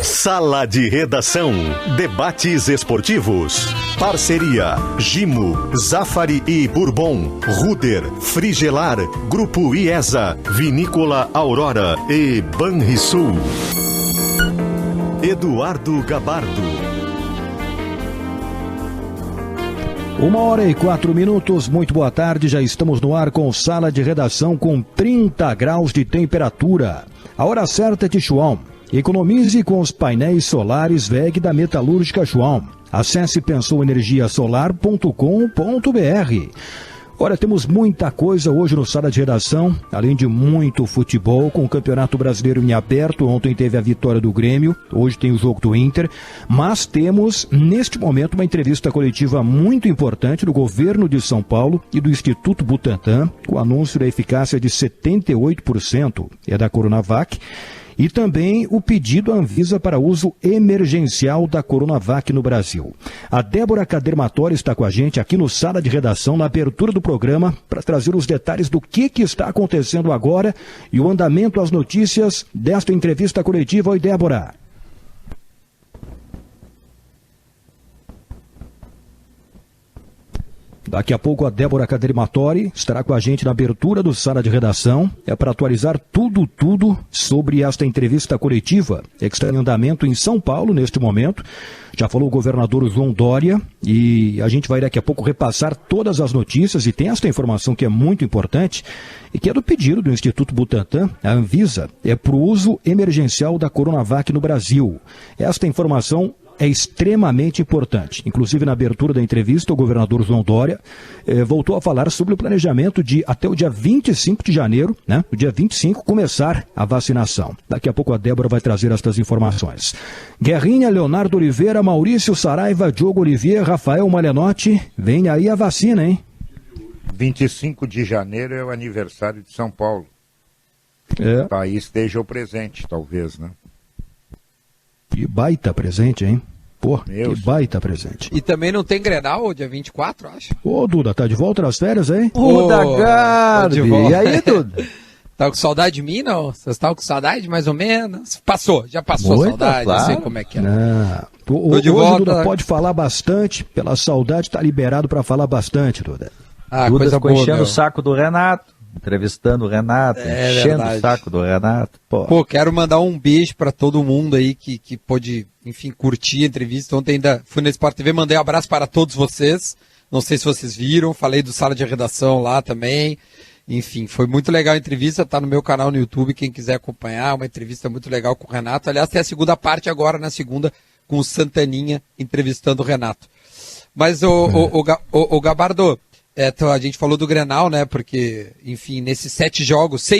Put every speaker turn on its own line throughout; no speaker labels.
Sala de Redação. Debates esportivos. Parceria Gimo, Zafari e Bourbon, Ruder, Frigelar, Grupo IESA, Vinícola Aurora e Banrisul. Eduardo Gabardo.
1h04, muito boa tarde, já estamos no ar com Sala de Redação com 30 graus de temperatura. A hora certa é de Schwalm. Economize com os painéis solares WEG da Metalúrgica Schwalm. Acesse pensouenergiasolar.com.br. Olha, temos muita coisa hoje no Sala de Redação, além de muito futebol, com o Campeonato Brasileiro em aberto. Ontem teve a vitória do Grêmio, hoje tem o jogo do Inter, mas temos, neste momento, uma entrevista coletiva muito importante do governo de São Paulo e do Instituto Butantan, com o anúncio da eficácia de 78% da Coronavac, e também o pedido à Anvisa para uso emergencial da Coronavac no Brasil. A Débora Cadermatori está com a gente aqui no Sala de Redação, na abertura do programa, para trazer os detalhes do que está acontecendo agora e o andamento, as notícias desta entrevista coletiva. Oi, Débora. Daqui a pouco a Débora Cadermatori estará com a gente na abertura do Sala de Redação. É para atualizar tudo sobre esta entrevista coletiva que está em andamento em São Paulo neste momento. Já falou o governador João Dória e a gente vai daqui a pouco repassar todas as notícias, e tem esta informação que é muito importante e que é do pedido do Instituto Butantan, a Anvisa, para o uso emergencial da Coronavac no Brasil. Esta informação é extremamente importante. Inclusive, na abertura da entrevista, o governador João Dória voltou a falar sobre o planejamento de, até o dia 25 de janeiro, né, o dia 25, começar a vacinação. Daqui a pouco a Débora vai trazer estas informações. Guerrinha, Leonardo Oliveira, Maurício Saraiva, Diogo Olivier, Rafael Malenotti, vem aí a vacina, hein?
25 de janeiro é o aniversário de São Paulo. Aí esteja o presente, talvez, né?
Que baita presente, hein? Pô, que baita presente.
E também não tem Grenal, dia 24, acho.
Ô, Duda, tá de volta das férias, hein?
Duda Garbi!
E aí, Duda?
Tá com saudade de mim, não? Vocês estavam com saudade, mais ou menos? Já passou a saudade, claro. Eu sei como é que é.
Hoje, Duda, pode falar bastante, pela saudade tá liberado pra falar bastante, Duda.
Duda ficou enchendo o saco do Renato. Entrevistando o Renato, enchendo o saco do Renato.
Pô, quero mandar um beijo para todo mundo aí que pôde, enfim, curtir a entrevista. Ontem ainda fui na Sport TV, mandei um abraço para todos vocês. Não sei se vocês viram, falei do Sala de Redação lá também. Enfim, foi muito legal a entrevista, tá no meu canal no YouTube, quem quiser acompanhar, uma entrevista muito legal com o Renato. Aliás, tem a segunda parte agora, na segunda, com o Santaninha entrevistando o Renato. Mas, o Gabardo... Então a gente falou do Grenal, né, porque, enfim, nesses 6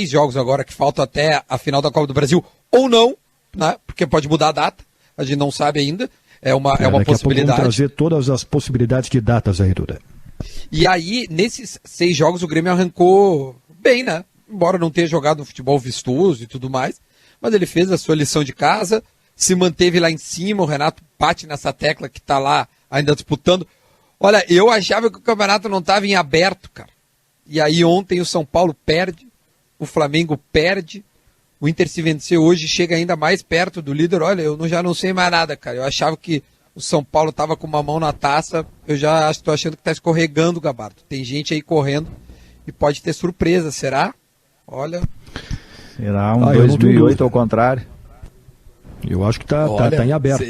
jogos agora que faltam até a final da Copa do Brasil, ou não, né, porque pode mudar a data, a gente não sabe ainda, é uma possibilidade.
Vamos trazer todas as possibilidades de datas aí, Duda.
E aí, nesses 6 jogos, o Grêmio arrancou bem, né, embora não tenha jogado um futebol vistoso e tudo mais, mas ele fez a sua lição de casa, se manteve lá em cima, o Renato bate nessa tecla que tá lá ainda disputando. Olha, eu achava que o campeonato não estava em aberto, cara. E aí ontem o São Paulo perde, o Flamengo perde, o Inter se vencer hoje chega ainda mais perto do líder. Olha, eu já não sei mais nada, cara. Eu achava que o São Paulo estava com uma mão na taça, eu já estou achando que está escorregando, Gabardo. Tem gente aí correndo e pode ter surpresa, será? Olha...
Será 2008 ao contrário?
Eu acho que tá em aberto.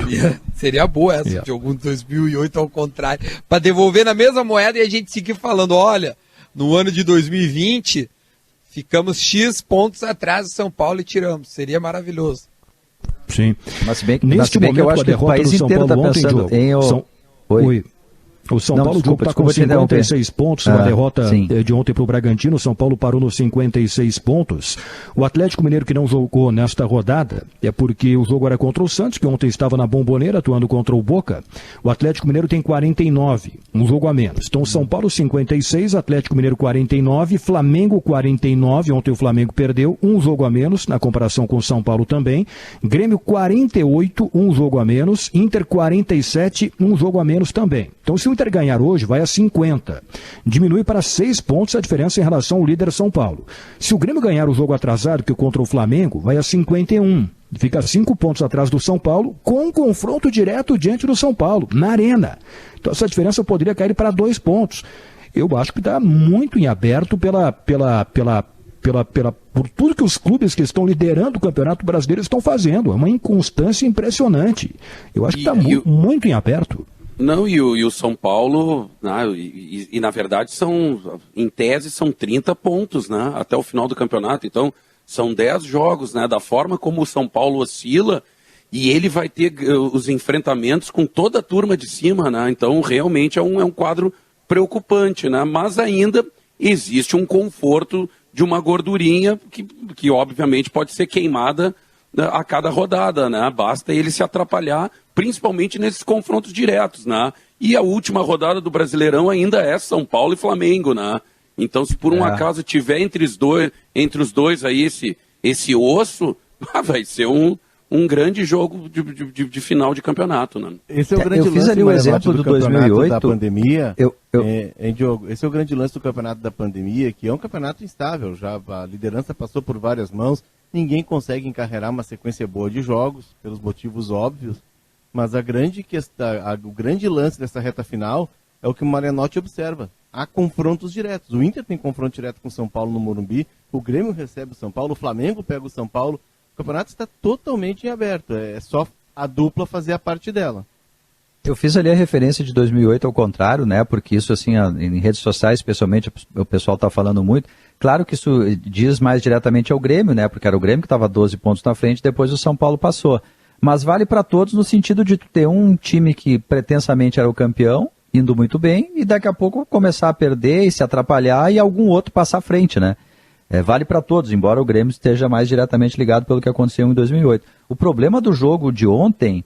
Seria boa essa, de algum 2008 ao contrário. Para devolver na mesma moeda e a gente seguir falando, olha, no ano de 2020, ficamos X pontos atrás do São Paulo e tiramos. Seria maravilhoso.
Sim.
Mas se bem que eu acho que o país inteiro está pensando em...
Oi. O São Paulo está com 56 pontos, uma derrota de ontem para o Bragantino. O São Paulo parou nos 56 pontos. O Atlético Mineiro, que não jogou nesta rodada, é porque o jogo era contra o Santos, que ontem estava na Bombonera, atuando contra o Boca. O Atlético Mineiro tem 49, um jogo a menos. Então, São Paulo 56, Atlético Mineiro 49, Flamengo 49, ontem o Flamengo perdeu, um jogo a menos, na comparação com o São Paulo também. Grêmio 48, um jogo a menos. Inter 47, um jogo a menos também. Então, se o Inter ganhar hoje, vai a 50. Diminui para 6 pontos a diferença em relação ao líder São Paulo. Se o Grêmio ganhar o jogo atrasado, que contra o Flamengo, vai a 51. Fica 5 pontos atrás do São Paulo, com um confronto direto diante do São Paulo, na Arena. Então essa diferença poderia cair para 2 pontos. Eu acho que está muito em aberto por tudo que os clubes que estão liderando o Campeonato Brasileiro estão fazendo. É uma inconstância impressionante. Eu acho que está muito em aberto.
Não, e o São Paulo, né, e na verdade em tese são 30 pontos, né, até o final do campeonato. Então, são 10 jogos, né, da forma como o São Paulo oscila, e ele vai ter os enfrentamentos com toda a turma de cima, né? Então, realmente é um quadro preocupante, né? Mas ainda existe um conforto de uma gordurinha que obviamente pode ser queimada a cada rodada, né? Basta ele se atrapalhar, principalmente nesses confrontos diretos, né? E a última rodada do Brasileirão ainda é São Paulo e Flamengo, né? Então, se por um acaso tiver entre os dois aí esse osso, vai ser um grande jogo de final de campeonato, né?
Esse é o grande lance.
Fiz ali o exemplo do 2008
da pandemia. Diogo, esse é o grande lance do campeonato da pandemia, que é um campeonato instável. Já a liderança passou por várias mãos. Ninguém consegue encarregar uma sequência boa de jogos, pelos motivos óbvios. Mas o grande lance dessa reta final é o que o Marianotti observa. Há confrontos diretos. O Inter tem confronto direto com o São Paulo no Morumbi, o Grêmio recebe o São Paulo, o Flamengo pega o São Paulo. O campeonato está totalmente em aberto. É só a dupla fazer a parte dela.
Eu fiz ali a referência de 2008 ao contrário, né? Porque isso, assim, em redes sociais, especialmente, o pessoal está falando muito. Claro que isso diz mais diretamente ao Grêmio, né? Porque era o Grêmio que estava 12 pontos na frente, depois o São Paulo passou. Mas vale para todos no sentido de ter um time que pretensamente era o campeão, indo muito bem, e daqui a pouco começar a perder e se atrapalhar e algum outro passar à frente, né? Vale para todos, embora o Grêmio esteja mais diretamente ligado pelo que aconteceu em 2008. O problema do jogo de ontem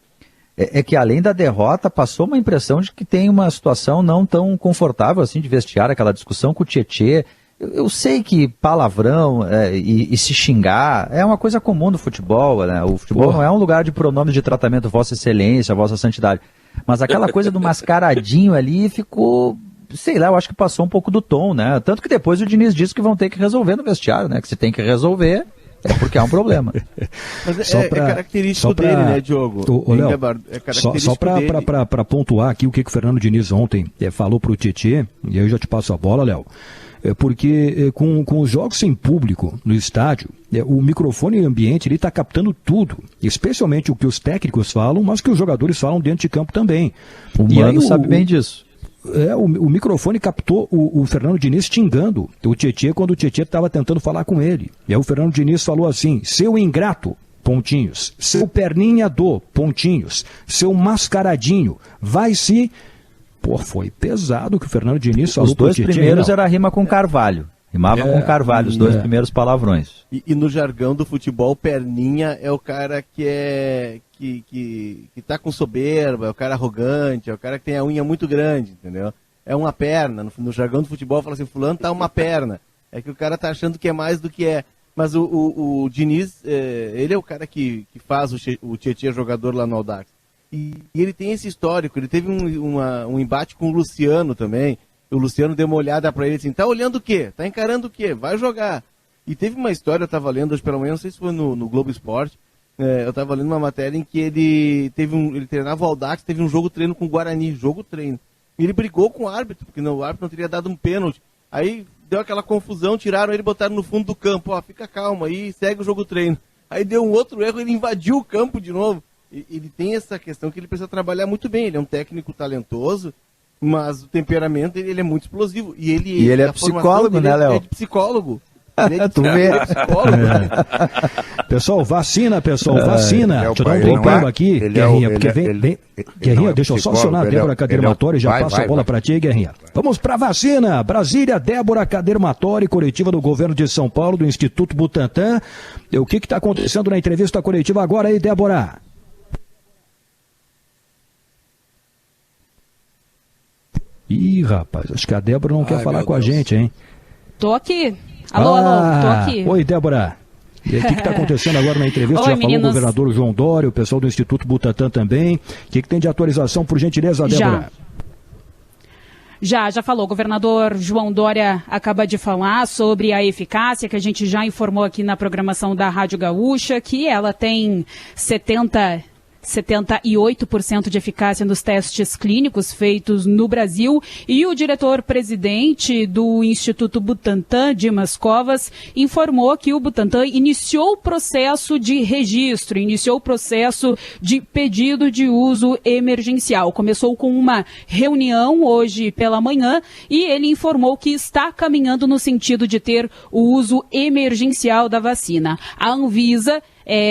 é que, além da derrota, passou uma impressão de que tem uma situação não tão confortável assim de vestiário, aquela discussão com o Tietê. Eu sei que palavrão e se xingar é uma coisa comum no futebol, né? O futebol não é um lugar de pronome de tratamento, Vossa Excelência, Vossa Santidade. Mas aquela coisa do mascaradinho ali ficou... Sei lá, eu acho que passou um pouco do tom, né? Tanto que depois o Diniz disse que vão ter que resolver no vestiário, né? Que se tem que resolver é porque há um problema.
Mas é característico dele, né, Diogo?
Léo, só para pontuar aqui o que o Fernando Diniz ontem falou para o Tietê, e aí eu já te passo a bola, Léo. Porque com os jogos sem público no estádio, o microfone ambiente está captando tudo, especialmente o que os técnicos falam, mas que os jogadores falam dentro de campo também.
O Mano sabe bem disso.
O microfone captou o Fernando Diniz xingando o Tietê quando o Tietê estava tentando falar com ele. E aí o Fernando Diniz falou assim: seu ingrato, pontinhos, seu perninha do, pontinhos, seu mascaradinho, vai se... foi pesado que o Fernando Diniz falou.
Os dois primeiros era rima com Carvalho. Rimava com Carvalho, os dois primeiros palavrões.
E no jargão do futebol, perninha é o cara que tá com soberba, é o cara arrogante, é o cara que tem a unha muito grande, entendeu? É uma perna. No jargão do futebol fala assim, fulano tá uma perna. É que o cara tá achando que é mais do que é. Mas o Diniz, ele é o cara que faz o Tietê jogador lá no Audax. E ele tem esse histórico, ele teve um embate com o Luciano também. O Luciano deu uma olhada para ele assim, tá olhando o quê? Tá encarando o quê? Vai jogar. E teve uma história, eu estava lendo hoje pela manhã, não sei se foi no Globo Esporte, eu estava lendo uma matéria em que ele treinava o Audax, teve um jogo treino com o Guarani, jogo-treino. E ele brigou com o árbitro, porque o árbitro não teria dado um pênalti. Aí deu aquela confusão, tiraram ele e botaram no fundo do campo. Fica calmo aí, segue o jogo-treino. Aí deu um outro erro, ele invadiu o campo de novo. Ele tem essa questão que ele precisa trabalhar muito bem, ele é um técnico talentoso, mas o temperamento ele é muito explosivo. E ele
é psicólogo, né, Léo?
É de psicólogo.
Tu vê.
Pessoal, vacina. Deixa eu dar um tempero aqui, Guerrinha, porque vem. Guerrinha, deixa eu só acionar a Débora Cadermatori e já passo a bola para ti, Guerrinha. Vamos para vacina. Brasília, Débora Cadermatori, coletiva do governo de São Paulo, do Instituto Butantan. O que está acontecendo na entrevista coletiva agora aí, Débora? Ih, rapaz, acho que a Débora não quer falar com a gente, hein?
Tô aqui. Alô, tô aqui.
Oi, Débora. E aí, o que está acontecendo agora na entrevista?
Oi,
já
meninos.
Falou o governador João Dória, o pessoal do Instituto Butantan também. O que tem de atualização, por gentileza, Débora?
Já falou. O governador João Dória acaba de falar sobre a eficácia, que a gente já informou aqui na programação da Rádio Gaúcha, que ela tem 78% de eficácia nos testes clínicos feitos no Brasil, e o diretor-presidente do Instituto Butantan, Dimas Covas, informou que o Butantan iniciou o processo de registro, iniciou o processo de pedido de uso emergencial. Começou com uma reunião hoje pela manhã e ele informou que está caminhando no sentido de ter o uso emergencial da vacina. A Anvisa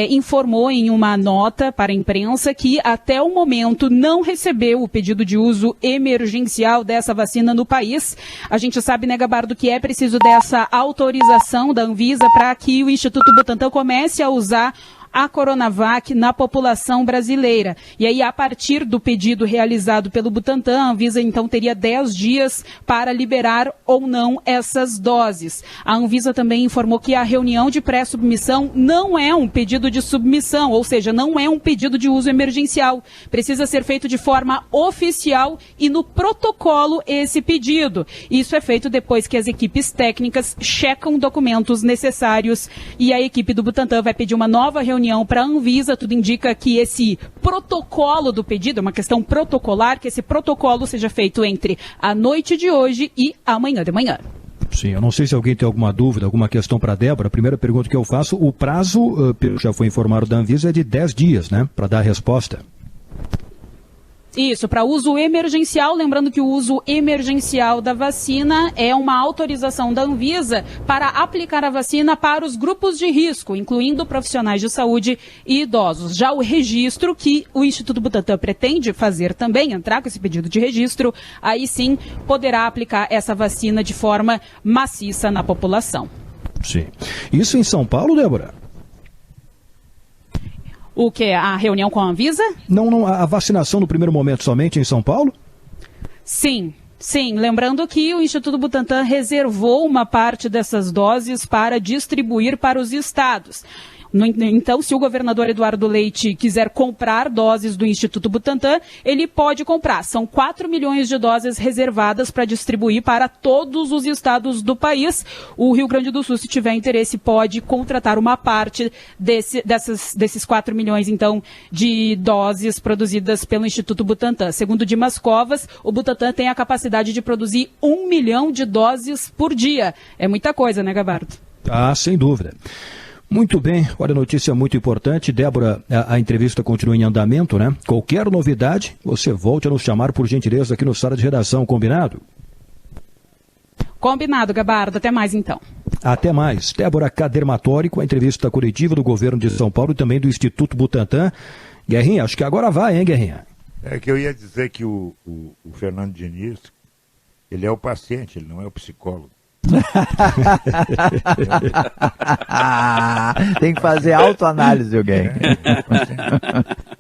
informou em uma nota para a imprensa que até o momento não recebeu o pedido de uso emergencial dessa vacina no país. A gente sabe, né, Gabardo, que é preciso dessa autorização da Anvisa para que o Instituto Butantan comece a usar a Coronavac na população brasileira. E aí, a partir do pedido realizado pelo Butantan, a Anvisa então teria 10 dias para liberar ou não essas doses. A Anvisa também informou que a reunião de pré-submissão não é um pedido de submissão, ou seja, não é um pedido de uso emergencial. Precisa ser feito de forma oficial e no protocolo esse pedido. Isso é feito depois que as equipes técnicas checam documentos necessários e a equipe do Butantan vai pedir uma nova reunião para a Anvisa. Tudo indica que esse protocolo do pedido, é uma questão protocolar, que esse protocolo seja feito entre a noite de hoje e amanhã de manhã.
Sim, eu não sei se alguém tem alguma dúvida, alguma questão para a Débora. A primeira pergunta que eu faço, o prazo, já foi informado da Anvisa, é de 10 dias, né, para dar a resposta.
Isso, para uso emergencial, lembrando que o uso emergencial da vacina é uma autorização da Anvisa para aplicar a vacina para os grupos de risco, incluindo profissionais de saúde e idosos. Já o registro, que o Instituto Butantan pretende fazer também, entrar com esse pedido de registro, aí sim poderá aplicar essa vacina de forma maciça na população.
Sim. Isso em São Paulo, Débora?
O que? A reunião com a Anvisa?
Não, a vacinação no primeiro momento somente em São Paulo?
Sim. Lembrando que o Instituto Butantan reservou uma parte dessas doses para distribuir para os estados. Então, se o governador Eduardo Leite quiser comprar doses do Instituto Butantan, ele pode comprar. São 4 milhões de doses reservadas para distribuir para todos os estados do país. O Rio Grande do Sul, se tiver interesse, pode contratar uma parte desses 4 milhões, então, de doses produzidas pelo Instituto Butantan. Segundo Dimas Covas, o Butantan tem a capacidade de produzir 1 milhão de doses por dia. É muita coisa, né, Gabardo?
Ah, sem dúvida. Muito bem, olha, notícia muito importante. Débora, a entrevista continua em andamento, né? Qualquer novidade, você volte a nos chamar, por gentileza, aqui no Sala de Redação, combinado?
Combinado, Gabardo. Até mais, então.
Até mais. Débora Cadermatori, com a entrevista coletiva do governo de São Paulo e também do Instituto Butantan. Guerrinha, acho que agora vai, hein, Guerrinha?
É que eu ia dizer que o Fernando Diniz, ele é o paciente, ele não é o psicólogo.
Tem que fazer autoanálise, alguém.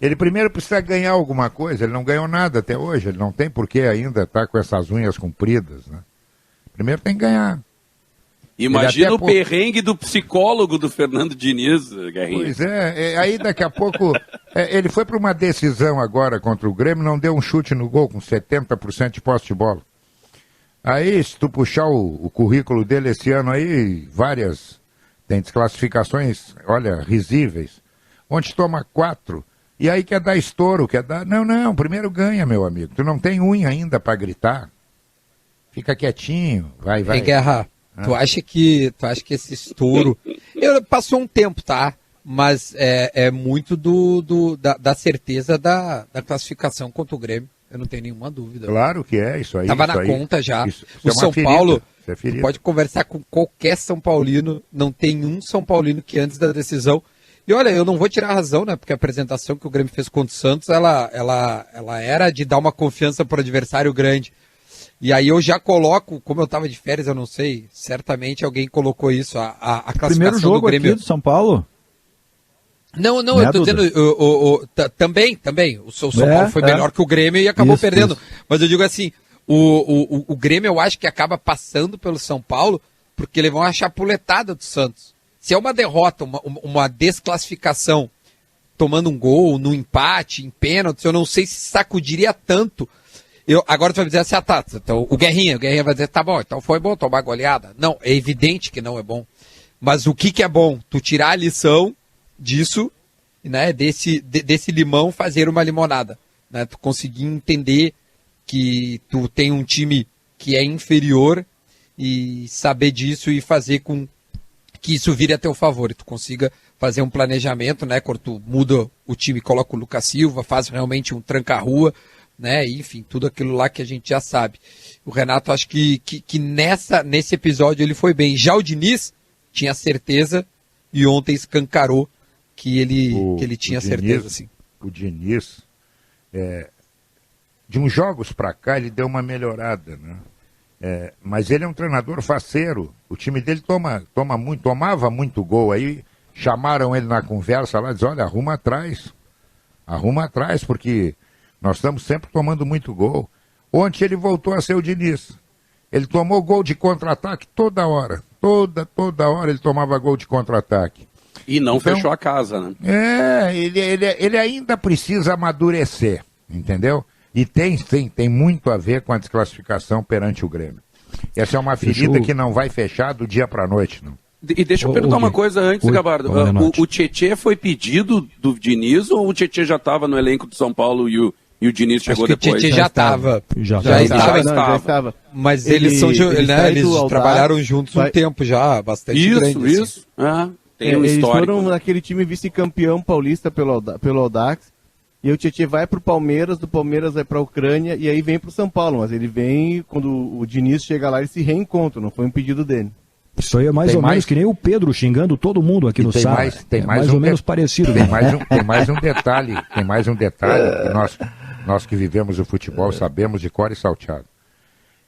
Ele primeiro precisa ganhar alguma coisa, ele não ganhou nada até hoje, ele não tem por que ainda estar com essas unhas compridas, né? Primeiro tem que ganhar.
Imagina o perrengue do psicólogo do Fernando Diniz, Guerrinha.
Pois aí daqui a pouco, ele foi para uma decisão agora contra o Grêmio, não deu um chute no gol com 70% de posse de bola. Aí, se tu puxar o currículo dele esse ano aí, tem desclassificações, olha, risíveis, onde toma 4, e aí quer dar estouro, Não, primeiro ganha, meu amigo, tu não tem unha ainda para gritar, fica quietinho, vai.
Ei, Guerra, tu acha que esse estouro, passou um tempo, tá? Mas é muito da certeza da classificação contra o Grêmio. Eu não tenho nenhuma dúvida.
Claro que é, isso aí.
Tava na conta já. O São Paulo, pode conversar com qualquer São Paulino, não tem um São Paulino que antes da decisão. E olha, eu não vou tirar a razão, né? Porque a apresentação que o Grêmio fez contra o Santos, ela era de dar uma confiança para o adversário grande. E aí eu já coloco, como eu estava de férias, eu não sei, certamente alguém colocou isso, a classificação
primeiro jogo
do Grêmio
aqui do São Paulo?
Não, eu tô dizendo, também, o São Paulo foi melhor que o Grêmio e acabou perdendo. Isso. Mas eu digo assim, o Grêmio eu acho que acaba passando pelo São Paulo porque levou uma chapuletada do Santos. Se é uma derrota, uma desclassificação, tomando um gol, no empate, em pênaltis, eu não sei se sacudiria tanto. Agora tu vai dizer assim, então, o Guerrinha vai dizer, tá bom, então foi bom tomar goleada. Não, é evidente que não é bom. Mas o que é bom? Tu tirar a lição disso, né, desse limão fazer uma limonada. Né? Tu conseguir entender que tu tem um time que é inferior e saber disso e fazer com que isso vire a teu favor. E tu consiga fazer um planejamento, né, quando tu muda o time, coloca o Lucas Silva, faz realmente um tranca-rua, né, enfim, tudo aquilo lá que a gente já sabe. O Renato, acho que nesse episódio ele foi bem. Já o Diniz tinha certeza e ontem escancarou que ele tinha certeza, sim.
O Diniz, de uns jogos para cá, ele deu uma melhorada, né? Mas ele é um treinador faceiro. O time dele tomava muito gol. Aí chamaram ele na conversa lá e disseram, olha, arruma atrás, porque nós estamos sempre tomando muito gol. Ontem ele voltou a ser o Diniz. Ele tomou gol de contra-ataque toda hora. Toda hora ele tomava gol de contra-ataque.
E não fechou a casa, né?
Ele ainda precisa amadurecer, entendeu? E tem muito a ver com a desclassificação perante o Grêmio. Essa é uma ferida que não vai fechar do dia para a noite, não.
E deixa eu perguntar uma coisa antes, Gabardo. O Tietê foi pedido do Diniz ou o Tietê já estava no elenco do São Paulo e o Diniz chegou depois?
O Tietê já estava. Já estava. Mas eles trabalharam juntos um tempo já, bastante grande.
Isso. Tem um
eles
histórico.
Foram naquele time vice-campeão paulista pelo Audax. E o Tietê vai para o Palmeiras, do Palmeiras vai para a Ucrânia e aí vem para o São Paulo. Mas ele vem, quando o Diniz chega lá, eles se reencontram, não foi um pedido dele.
Isso aí é mais ou menos que nem o Pedro xingando todo mundo aqui no Sala.
Tem mais
ou menos parecido.
Tem mais um detalhe que nós que vivemos o futebol sabemos de cor e salteado.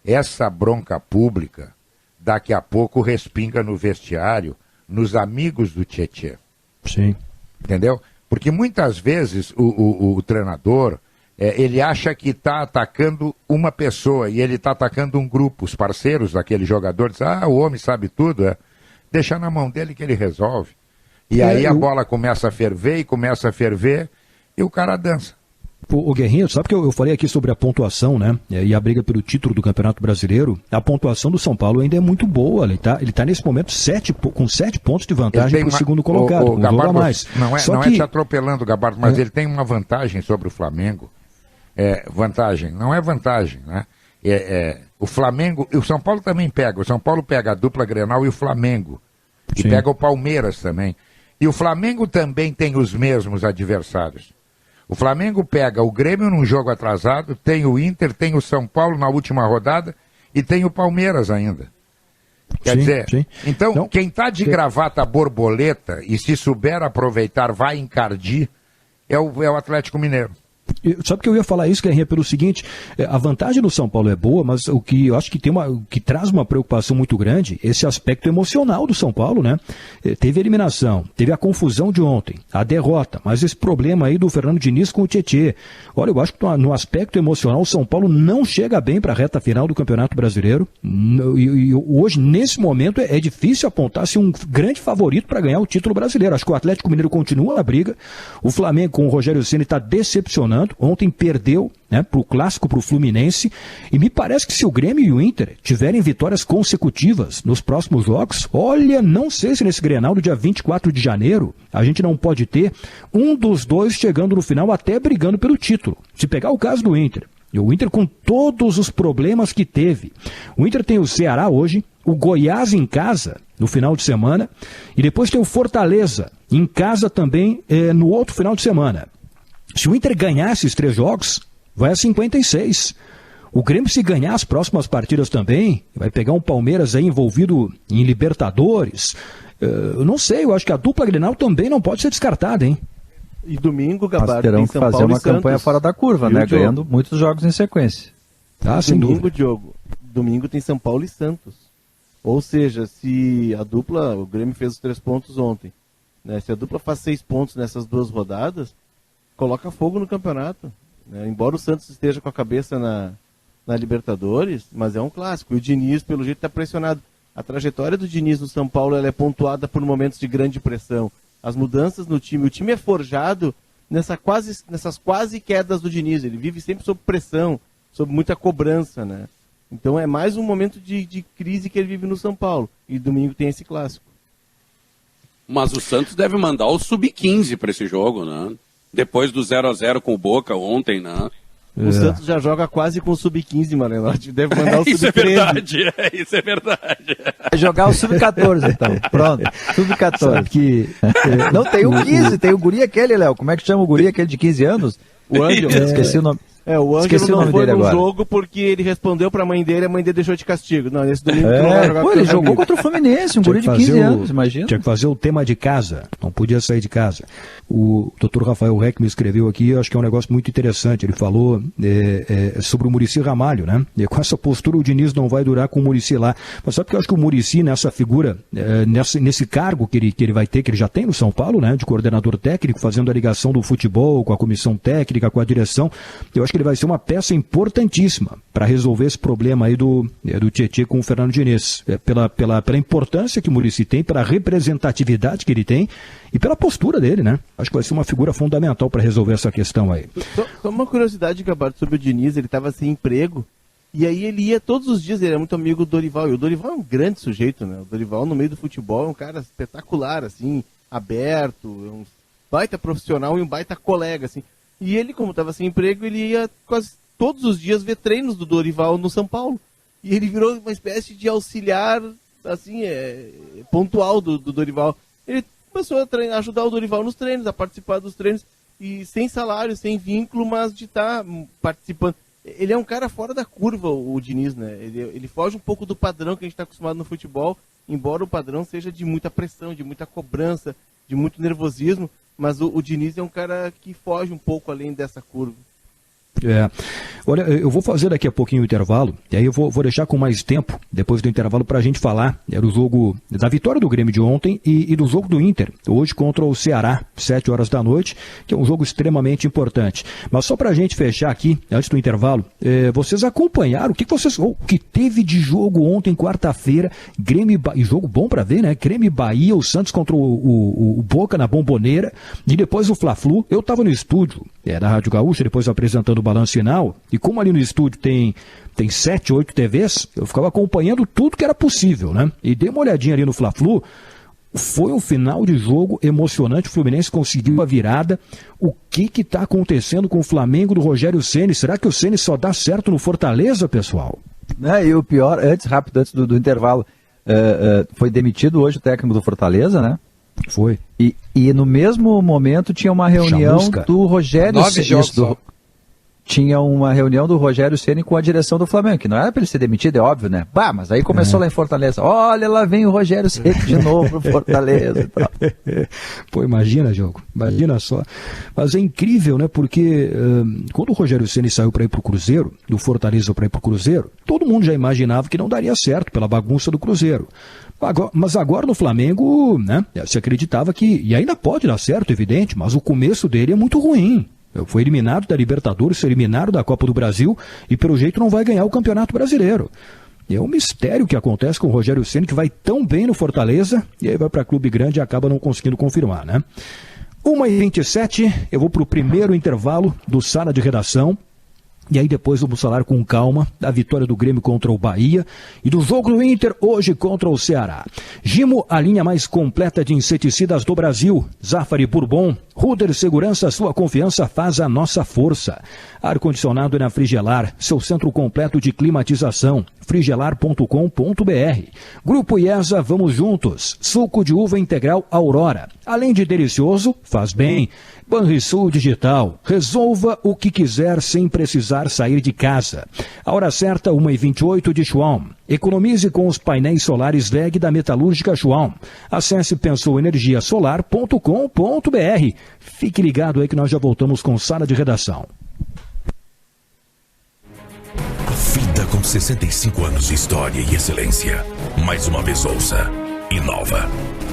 Essa bronca pública daqui a pouco respinga no vestiário, nos amigos do Tietê.
Sim.
Entendeu? Porque muitas vezes o treinador, ele acha que está atacando uma pessoa e ele está atacando um grupo, os parceiros daquele jogador, diz, o homem sabe tudo, deixa na mão dele que ele resolve. E aí a bola começa a ferver e o cara dança.
O Guerrinha, sabe que eu falei aqui sobre a pontuação, né? E a briga pelo título do Campeonato Brasileiro. A pontuação do São Paulo ainda é muito boa. Ele tá nesse momento com 7 pontos de vantagem para o segundo colocado. Com um jogo a mais.
Não é te atropelando, Gabardo, mas ele tem uma vantagem sobre o Flamengo. Não é vantagem, né? O Flamengo, e o São Paulo também pega. O São Paulo pega a dupla Grenal e o Flamengo. E pega o Palmeiras também. E o Flamengo também tem os mesmos adversários. O Flamengo pega o Grêmio num jogo atrasado, tem o Inter, tem o São Paulo na última rodada e tem o Palmeiras ainda. Quer dizer, então, quem está de gravata borboleta e se souber aproveitar, vai encardir, é o Atlético Mineiro.
Sabe que eu ia falar isso, Guerrinha, pelo seguinte, a vantagem do São Paulo é boa, mas o que eu acho que que traz uma preocupação muito grande, esse aspecto emocional do São Paulo, né? Teve a eliminação, teve a confusão de ontem, a derrota, mas esse problema aí do Fernando Diniz com o Tietê. Olha, eu acho que no aspecto emocional o São Paulo não chega bem para a reta final do Campeonato Brasileiro. E hoje, nesse momento, é difícil apontar-se um grande favorito para ganhar o título brasileiro. Acho que o Atlético Mineiro continua na briga, o Flamengo com o Rogério Ceni está decepcionando. Ontem perdeu, né, para o Clássico, para o Fluminense, e me parece que se o Grêmio e o Inter tiverem vitórias consecutivas nos próximos jogos, olha, não sei se nesse Grenal do dia 24 de janeiro a gente não pode ter um dos dois chegando no final até brigando pelo título. Se pegar o caso do Inter, e o Inter com todos os problemas que teve, o Inter tem o Ceará hoje, o Goiás em casa no final de semana, e depois tem o Fortaleza em casa também no outro final de semana. Se o Inter ganhar esses 3 jogos, vai a 56. O Grêmio, se ganhar as próximas partidas também, vai pegar um Palmeiras aí envolvido em Libertadores. Eu não sei, eu acho que a dupla Grenal também não pode ser descartada, hein?
E domingo, Gabardo,
terão
que
fazer uma campanha fora da curva, né? Ganhando muitos jogos em sequência.
Sem dúvida.
Domingo tem São Paulo e Santos. Ou seja, se a dupla, o Grêmio fez os 3 pontos ontem, né? Se a dupla faz 6 pontos nessas 2 rodadas, coloca fogo no campeonato, né? Embora o Santos esteja com a cabeça na Libertadores, mas é um clássico. E o Diniz, pelo jeito, está pressionado. A trajetória do Diniz no São Paulo ela é pontuada por momentos de grande pressão. As mudanças no time, o time é forjado nessas quase quedas do Diniz. Ele vive sempre sob pressão. sob muita cobrança, né? Então é mais um momento de crise que ele vive no São Paulo. E domingo tem esse clássico.
Mas o Santos deve mandar o sub-15 para esse jogo, né? Depois do 0-0 com o Boca ontem, né?
O Santos já joga quase com o sub-15, Marenotti. Deve mandar o sub-13.
Isso é verdade, isso é verdade.
Vai jogar o sub-14, então. Pronto, sub-14.
Que...
Não, tem o 15, tem o guri aquele, Léo. Como é que chama o guri aquele de 15 anos?
O Ângelo.
Esqueci o nome.
O Ângelo não foi no jogo porque ele respondeu pra mãe dele, a mãe dele deixou de castigo. Não, nesse domingo tu não vai jogar.
Pô, ele jogou contra o Fluminense, um guri de 15 anos, imagina.
Tinha que fazer o tema de casa, não podia sair de casa. O Dr. Rafael Reck me escreveu aqui, eu acho que é um negócio muito interessante. Ele falou sobre o Muricy Ramalho, né? E com essa postura o Diniz não vai durar com o Muricy lá. Mas sabe que eu acho que o Muricy, nessa figura, nesse cargo que ele vai ter, que ele já tem no São Paulo, né? De coordenador técnico, fazendo a ligação do futebol com a comissão técnica, com a direção, eu acho que ele vai ser uma peça importantíssima para resolver esse problema aí do Tietê com o Fernando Diniz. Pela importância que o Muricy tem, pela representatividade que ele tem e pela postura dele, né? Acho que vai ser uma figura fundamental para resolver essa questão aí.
Só uma curiosidade, Gabardo, sobre o Diniz, ele estava sem emprego e aí ele ia todos os dias, ele era muito amigo do Dorival, e o Dorival é um grande sujeito, né? O Dorival no meio do futebol é um cara espetacular, assim, aberto, é um baita profissional e um baita colega, assim. E ele, como estava sem emprego, ele ia quase todos os dias ver treinos do Dorival no São Paulo. E ele virou uma espécie de auxiliar, assim, pontual do Dorival. Ele começou a ajudar o Dorival nos treinos, a participar dos treinos, e sem salário, sem vínculo, mas de estar participando. Ele é um cara fora da curva, o Diniz, né? Ele foge um pouco do padrão que a gente está acostumado no futebol, embora o padrão seja de muita pressão, de muita cobrança, de muito nervosismo, mas o Diniz é um cara que foge um pouco além dessa curva.
Olha, eu vou fazer daqui a pouquinho o intervalo, e aí eu vou deixar com mais tempo, depois do intervalo, para a gente falar do jogo, da vitória do Grêmio de ontem e do jogo do Inter, hoje contra o Ceará, 7 horas da noite, que é um jogo extremamente importante. Mas só para a gente fechar aqui, antes do intervalo, vocês acompanharam o que teve de jogo ontem, quarta-feira, Grêmio e jogo bom para ver, né? Grêmio e Bahia, o Santos contra o Boca na Bomboneira, e depois o Fla-Flu. Eu estava no estúdio da Rádio Gaúcha, depois apresentando o balanço final, e como ali no estúdio tem 7, 8 TVs, eu ficava acompanhando tudo que era possível, né? E dei uma olhadinha ali no Fla-Flu, foi um final de jogo emocionante, o Fluminense conseguiu a virada. O que está acontecendo com o Flamengo do Rogério Ceni? Será que o Ceni só dá certo no Fortaleza, pessoal?
E o pior, antes do intervalo, foi demitido hoje o técnico do Fortaleza, né?
Foi.
E no mesmo momento tinha uma reunião do Rogério Ceni. Tinha uma reunião do Rogério Ceni com a direção do Flamengo, que não era para ele ser demitido, é óbvio, né? Mas aí começou lá em Fortaleza. Olha, lá vem o Rogério Ceni de novo pro Fortaleza e tal.
Pô, imagina, Diogo. Imagina só. Mas é incrível, né? Porque quando o Rogério Ceni saiu para ir pro Cruzeiro, do Fortaleza para ir pro Cruzeiro, todo mundo já imaginava que não daria certo pela bagunça do Cruzeiro. Mas agora no Flamengo, né? Se acreditava que, e ainda pode dar certo, evidente, mas o começo dele é muito ruim. Foi eliminado da Libertadores, foi eliminado da Copa do Brasil e pelo jeito não vai ganhar o Campeonato Brasileiro. É um mistério que acontece com o Rogério Ceni, que vai tão bem no Fortaleza e aí vai para clube grande e acaba não conseguindo confirmar, né? 1h27, eu vou para o primeiro intervalo do Sala de Redação. E aí depois vamos falar com calma da vitória do Grêmio contra o Bahia e do jogo do Inter hoje contra o Ceará. Gimo, a linha mais completa de inseticidas do Brasil. Zafari Bourbon, Ruder Segurança, sua confiança faz a nossa força. Ar-condicionado na Frigelar, seu centro completo de climatização. frigelar.com.br. Grupo IESA, vamos juntos. Suco de uva integral Aurora. Além de delicioso, faz bem. Banrisul Digital. Resolva o que quiser sem precisar sair de casa. A hora certa, 1h28 de Schwalm. Economize com os painéis solares WEG da Metalúrgica Schwalm. Acesse pensouenergiasolar.com.br. Fique ligado aí que nós já voltamos com Sala de Redação.
Vida com 65 anos de história e excelência. Mais uma vez ouça, inova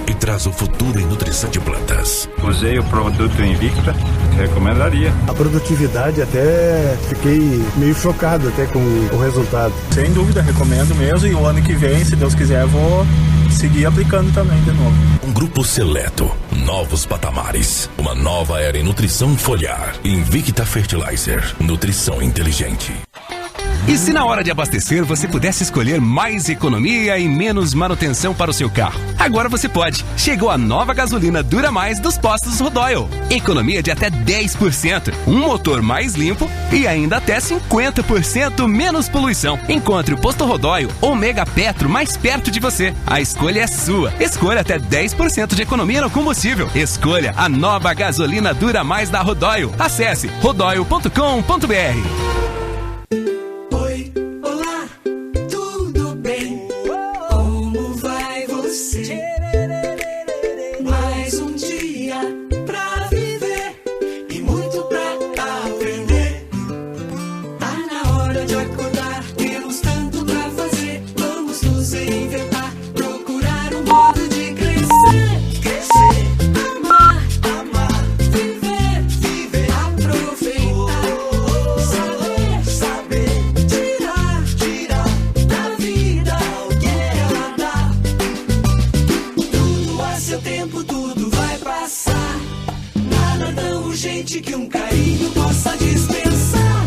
e traz o futuro em nutrição de plantas.
Usei o produto Invicta, recomendaria.
A produtividade, até fiquei meio chocado até com o resultado.
Sem dúvida, recomendo mesmo, e o ano que vem, se Deus quiser, vou seguir aplicando também de novo.
Um grupo seleto, novos patamares, uma nova era em nutrição foliar. Invicta Fertilizer, nutrição inteligente.
E se na hora de abastecer você pudesse escolher mais economia e menos manutenção para o seu carro? Agora você pode. Chegou a nova gasolina Dura Mais dos postos Rodoil. Economia de até 10%, um motor mais limpo e ainda até 50% menos poluição. Encontre o posto Rodoil ou Mega Petro mais perto de você. A escolha é sua. Escolha até 10% de economia no combustível. Escolha a nova gasolina Dura Mais da Rodoil. Acesse rodoil.com.br.
Oi, olá, tudo bem? Como vai você? Mais um dia pra viver e muito pra aprender. Tá na hora de acordar, temos tanto pra fazer. Vamos nos reinventar, procurar um modo de crescer. Crescer, amar, amar, viver, viver, aproveitar. Gente que um carinho possa dispensar.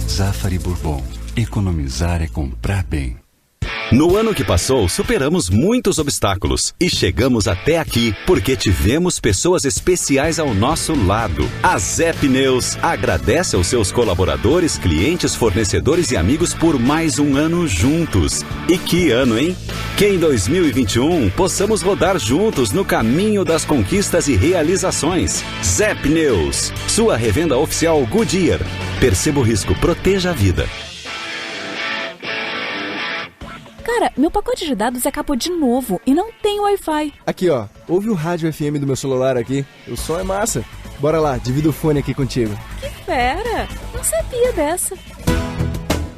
Zafari Bourbon. Economizar é comprar bem.
No ano que passou, superamos muitos obstáculos e chegamos até aqui porque tivemos pessoas especiais ao nosso lado. A Zé Pneus agradece aos seus colaboradores, clientes, fornecedores e amigos por mais um ano juntos. E que ano, hein? Que em 2021 possamos rodar juntos no caminho das conquistas e realizações. Zé Pneus, sua revenda oficial Goodyear. Perceba o risco, proteja a vida.
Cara, meu pacote de dados acabou de novo e não tem Wi-Fi.
Aqui, ó. Ouve o rádio FM do meu celular aqui. O som é massa. Bora lá, divido o fone aqui contigo.
Que fera! Não sabia dessa.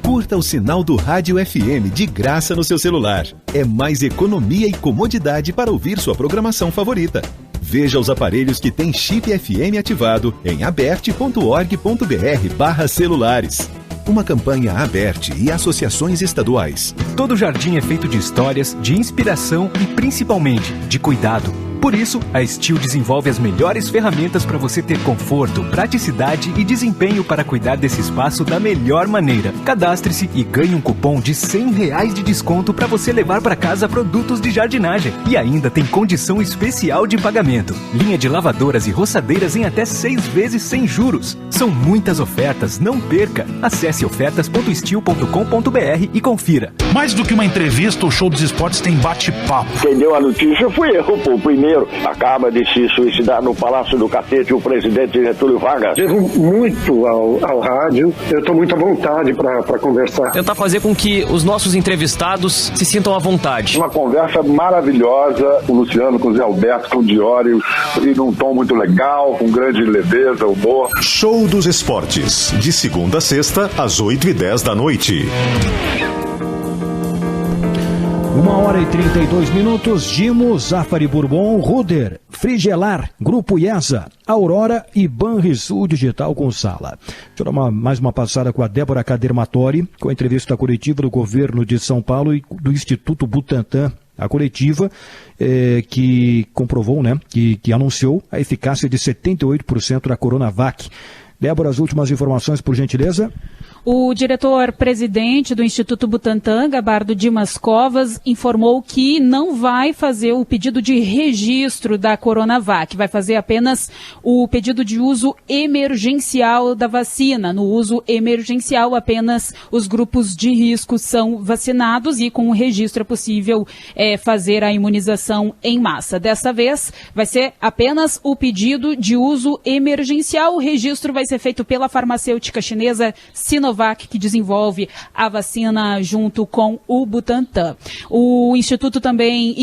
Curta o sinal do Rádio FM de graça no seu celular. É mais economia e comodidade para ouvir sua programação favorita. Veja os aparelhos que têm chip FM ativado em aberte.org.br/celulares. Uma campanha Aberte e associações estaduais.
Todo jardim é feito de histórias, de inspiração e principalmente de cuidado. Por isso, a Steel desenvolve as melhores ferramentas para você ter conforto, praticidade e desempenho para cuidar desse espaço da melhor maneira. Cadastre-se e ganhe um cupom de R$100 de desconto para você levar para casa produtos de jardinagem. E ainda tem condição especial de pagamento. Linha de lavadoras e roçadeiras em até 6 vezes sem juros. São muitas ofertas, não perca. Acesse ofertas.steel.com.br e confira.
Mais do que uma entrevista, o Show dos Esportes tem bate-papo.
Quem deu a notícia fui eu, pô, primeiro. Acaba de se suicidar no Palácio do Catete o presidente Getúlio Vargas.
Devo muito ao rádio, eu estou muito à vontade para conversar.
Tentar fazer com que os nossos entrevistados se sintam à vontade.
Uma conversa maravilhosa com o Luciano, com o Zé Alberto, com o Diório, e num tom muito legal, com grande leveza, humor.
Show dos Esportes, de segunda a sexta, às 8h10 da noite.
1h32, Gimo, Zafari Bourbon, Ruder, Frigelar, Grupo IESA, Aurora e Banrisul Digital com Sala. Deixa eu dar mais uma passada com a Débora Cadermatori, com a entrevista coletiva do governo de São Paulo e do Instituto Butantan. A coletiva que comprovou, né, que anunciou a eficácia de 78% da Coronavac. Débora, as últimas informações, por gentileza.
O diretor-presidente do Instituto Butantan, Gabardo Dimas Covas, informou que não vai fazer o pedido de registro da Coronavac, vai fazer apenas o pedido de uso emergencial da vacina. No uso emergencial, apenas os grupos de risco são vacinados e com o registro é possível fazer a imunização em massa. Dessa vez, vai ser apenas o pedido de uso emergencial. O registro vai ser feito pela farmacêutica chinesa Sinovac, que desenvolve a vacina junto com o Butantan. O Instituto também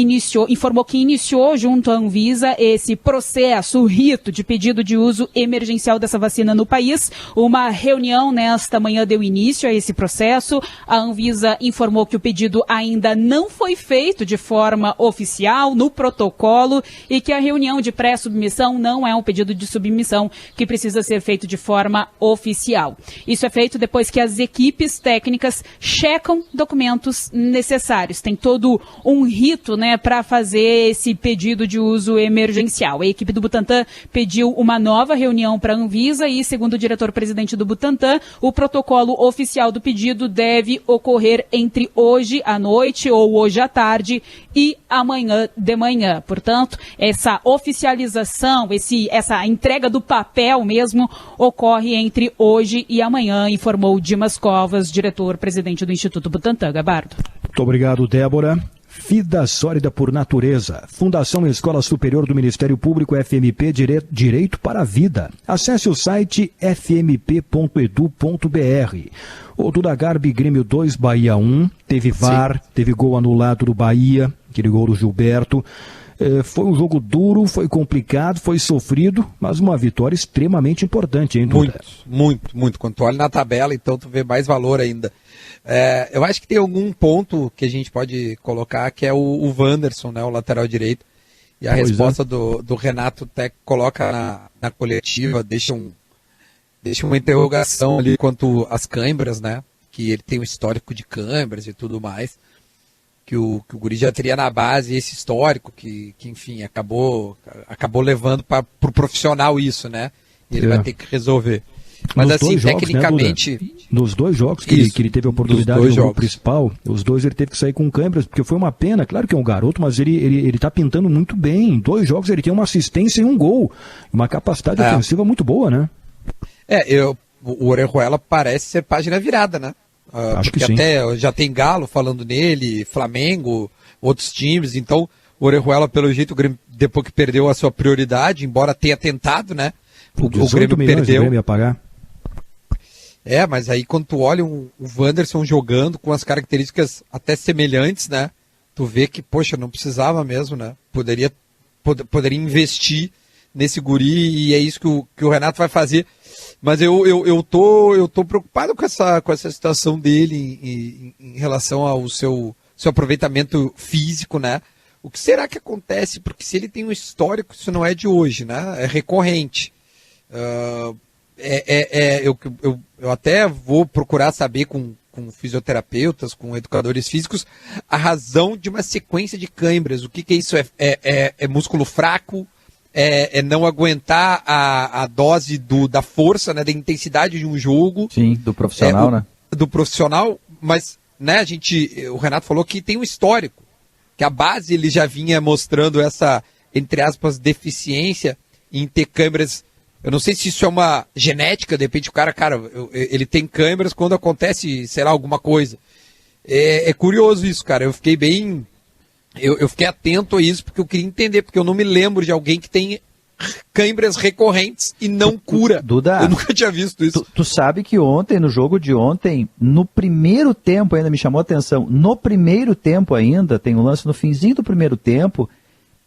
informou que iniciou junto à Anvisa esse processo, o rito de pedido de uso emergencial dessa vacina no país. Uma reunião nesta manhã deu início a esse processo. A Anvisa informou que o pedido ainda não foi feito de forma oficial, no protocolo, e que a reunião de pré-submissão não é um pedido de submissão que precisa ser feito de forma oficial. Isso é feito depois que as equipes técnicas checam documentos necessários. Tem todo um rito, né, para fazer esse pedido de uso emergencial. A equipe do Butantan pediu uma nova reunião para a Anvisa e, segundo o diretor-presidente do Butantan, o protocolo oficial do pedido deve ocorrer entre hoje à noite ou hoje à tarde e amanhã de manhã. Portanto, essa oficialização, essa entrega do papel mesmo ocorre entre hoje e amanhã, informou Dimas Covas, diretor-presidente do Instituto Butantan. Gabardo.
Muito obrigado, Débora. Vida Sólida por Natureza. Fundação Escola Superior do Ministério Público FMP Direito para a Vida. Acesse o site fmp.edu.br. O Duda Garbi, Grêmio 2, Bahia 1. Teve VAR, teve gol anulado do Bahia, aquele gol do Gilberto. Foi um jogo duro, foi complicado, foi sofrido, mas uma vitória extremamente importante, hein, Duda?
Muito. Quando tu olha na tabela, então tu vê mais valor ainda. Eu acho que tem algum ponto que a gente pode colocar, que é o Wanderson, né, o lateral direito. E a resposta do Renato até coloca na coletiva, deixa uma interrogação ali quanto às câimbras, né? Que ele tem um histórico de câimbras e tudo mais. Que o Guri já teria na base esse histórico, que enfim, acabou levando para o profissional isso, né? E ele vai ter que resolver. Mas nos assim, tecnicamente... Jogos, né,
nos 2 jogos que ele teve a oportunidade no jogo principal, os 2 ele teve que sair com câimbras, porque foi uma pena, claro que é um garoto, mas ele tá pintando muito bem. Em 2 jogos ele tem uma assistência e um gol. Uma capacidade ofensiva muito boa, né?
O Orejuela parece ser página virada, né?
Acho
porque
que sim.
Até já tem Galo falando nele, Flamengo, outros times, então o Orejuela, pelo jeito, o Grêmio, depois que perdeu a sua prioridade, embora tenha tentado, né? O Grêmio perdeu.
O Grêmio ia pagar.
Mas aí quando tu olha o Wanderson jogando com as características até semelhantes, né? Tu vê que, poxa, não precisava mesmo, né? Poderia investir nesse guri e é isso que o Renato vai fazer. Mas eu tô preocupado com essa situação dele em relação ao seu aproveitamento físico, né? O que será que acontece? Porque se ele tem um histórico, isso não é de hoje, né? É recorrente. Eu até vou procurar saber com fisioterapeutas, com educadores físicos, a razão de uma sequência de câimbras. O que é isso? É músculo fraco? É não aguentar a dose da força, né, da intensidade de um jogo.
Sim, do profissional, né?
Do profissional, mas né, o Renato falou que tem um histórico, que a base ele já vinha mostrando essa, entre aspas, deficiência em ter câimbras. Eu não sei se isso é uma genética, de repente o cara, ele tem câimbras quando acontece, sei lá, alguma coisa. É curioso isso, cara, eu fiquei bem... Eu fiquei atento a isso porque eu queria entender, porque eu não me lembro de alguém que tem câimbras recorrentes e não cura.
Duda,
eu nunca tinha visto isso.
Tu sabe que ontem, no jogo de ontem, no primeiro tempo ainda, me chamou a atenção, no primeiro tempo ainda, tem um lance no finzinho do primeiro tempo,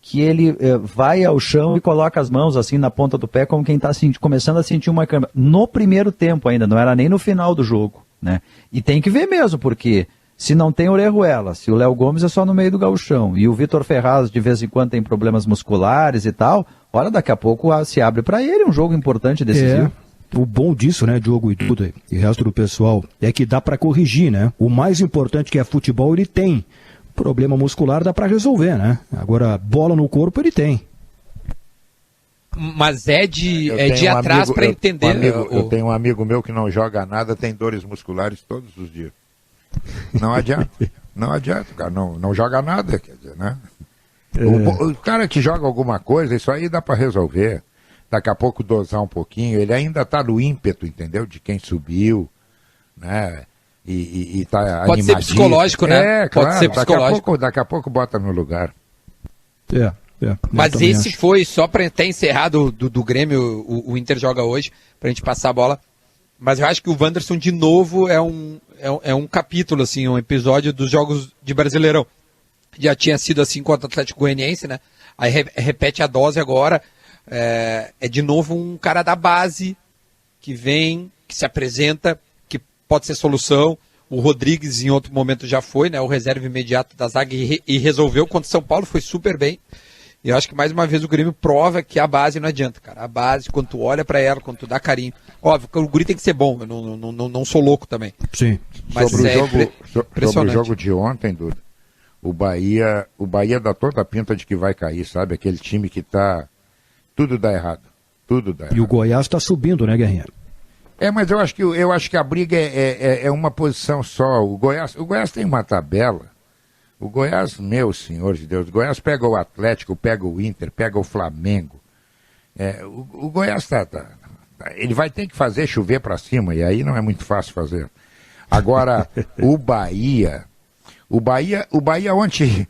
que ele vai ao chão e coloca as mãos assim na ponta do pé, como quem está começando a sentir uma câimbra. No primeiro tempo ainda, não era nem no final do jogo, né? E tem que ver mesmo, porque... Se não tem Orejuela, se o Léo Gomes é só no meio do gauchão e o Vitor Ferraz de vez em quando tem problemas musculares e tal, olha, daqui a pouco se abre para ele um jogo importante e decisivo.
O bom disso, né, Diogo e Duda e o resto do pessoal, é que dá para corrigir, né? O mais importante que é futebol, ele tem. Problema muscular dá para resolver, né? Agora, bola no corpo ele tem.
Mas é de atrás para entender.
Eu tenho um amigo meu que não joga nada, tem dores musculares todos os dias. Não adianta, cara, não joga nada, quer dizer, né? O cara que joga alguma coisa, isso aí dá para resolver. Daqui a pouco dosar um pouquinho, ele ainda tá no ímpeto, entendeu? De quem subiu, né? E tá animadinho.
Pode ser psicológico, né?
Claro,
pode ser psicológico.
Daqui a pouco bota no lugar.
Mas esse acho. Foi, só para até encerrar do Grêmio, o Inter joga hoje, pra gente passar a bola. Mas eu acho que o Wanderson, de novo, é um capítulo, assim, um episódio dos jogos de Brasileirão. Já tinha sido assim contra o Atlético Goianiense, né? Aí repete a dose agora. É de novo um cara da base que vem, que se apresenta, que pode ser solução. O Rodrigues, em outro momento, já foi, né? O reserva imediato da zaga e resolveu. Contra o São Paulo foi super bem. E eu acho que mais uma vez o Grêmio prova que a base não adianta, cara. A base, quando tu olha pra ela, quando tu dá carinho. Óbvio, o guri tem que ser bom, eu não sou louco também.
Sim.
Mas
sobre
impressionante.
o jogo de ontem, Duda, o Bahia dá toda a pinta de que vai cair, sabe? Aquele time que tá... Tudo dá errado. Tudo dá errado.
E o Goiás tá subindo, né, Guerrinha?
Mas eu acho que a briga é uma posição só. O Goiás tem uma tabela. O Goiás, meu senhor de Deus, o Goiás pega o Atlético, pega o Inter, pega o Flamengo. O Goiás ele vai ter que fazer chover para cima, e aí não é muito fácil fazer. Agora, o Bahia ontem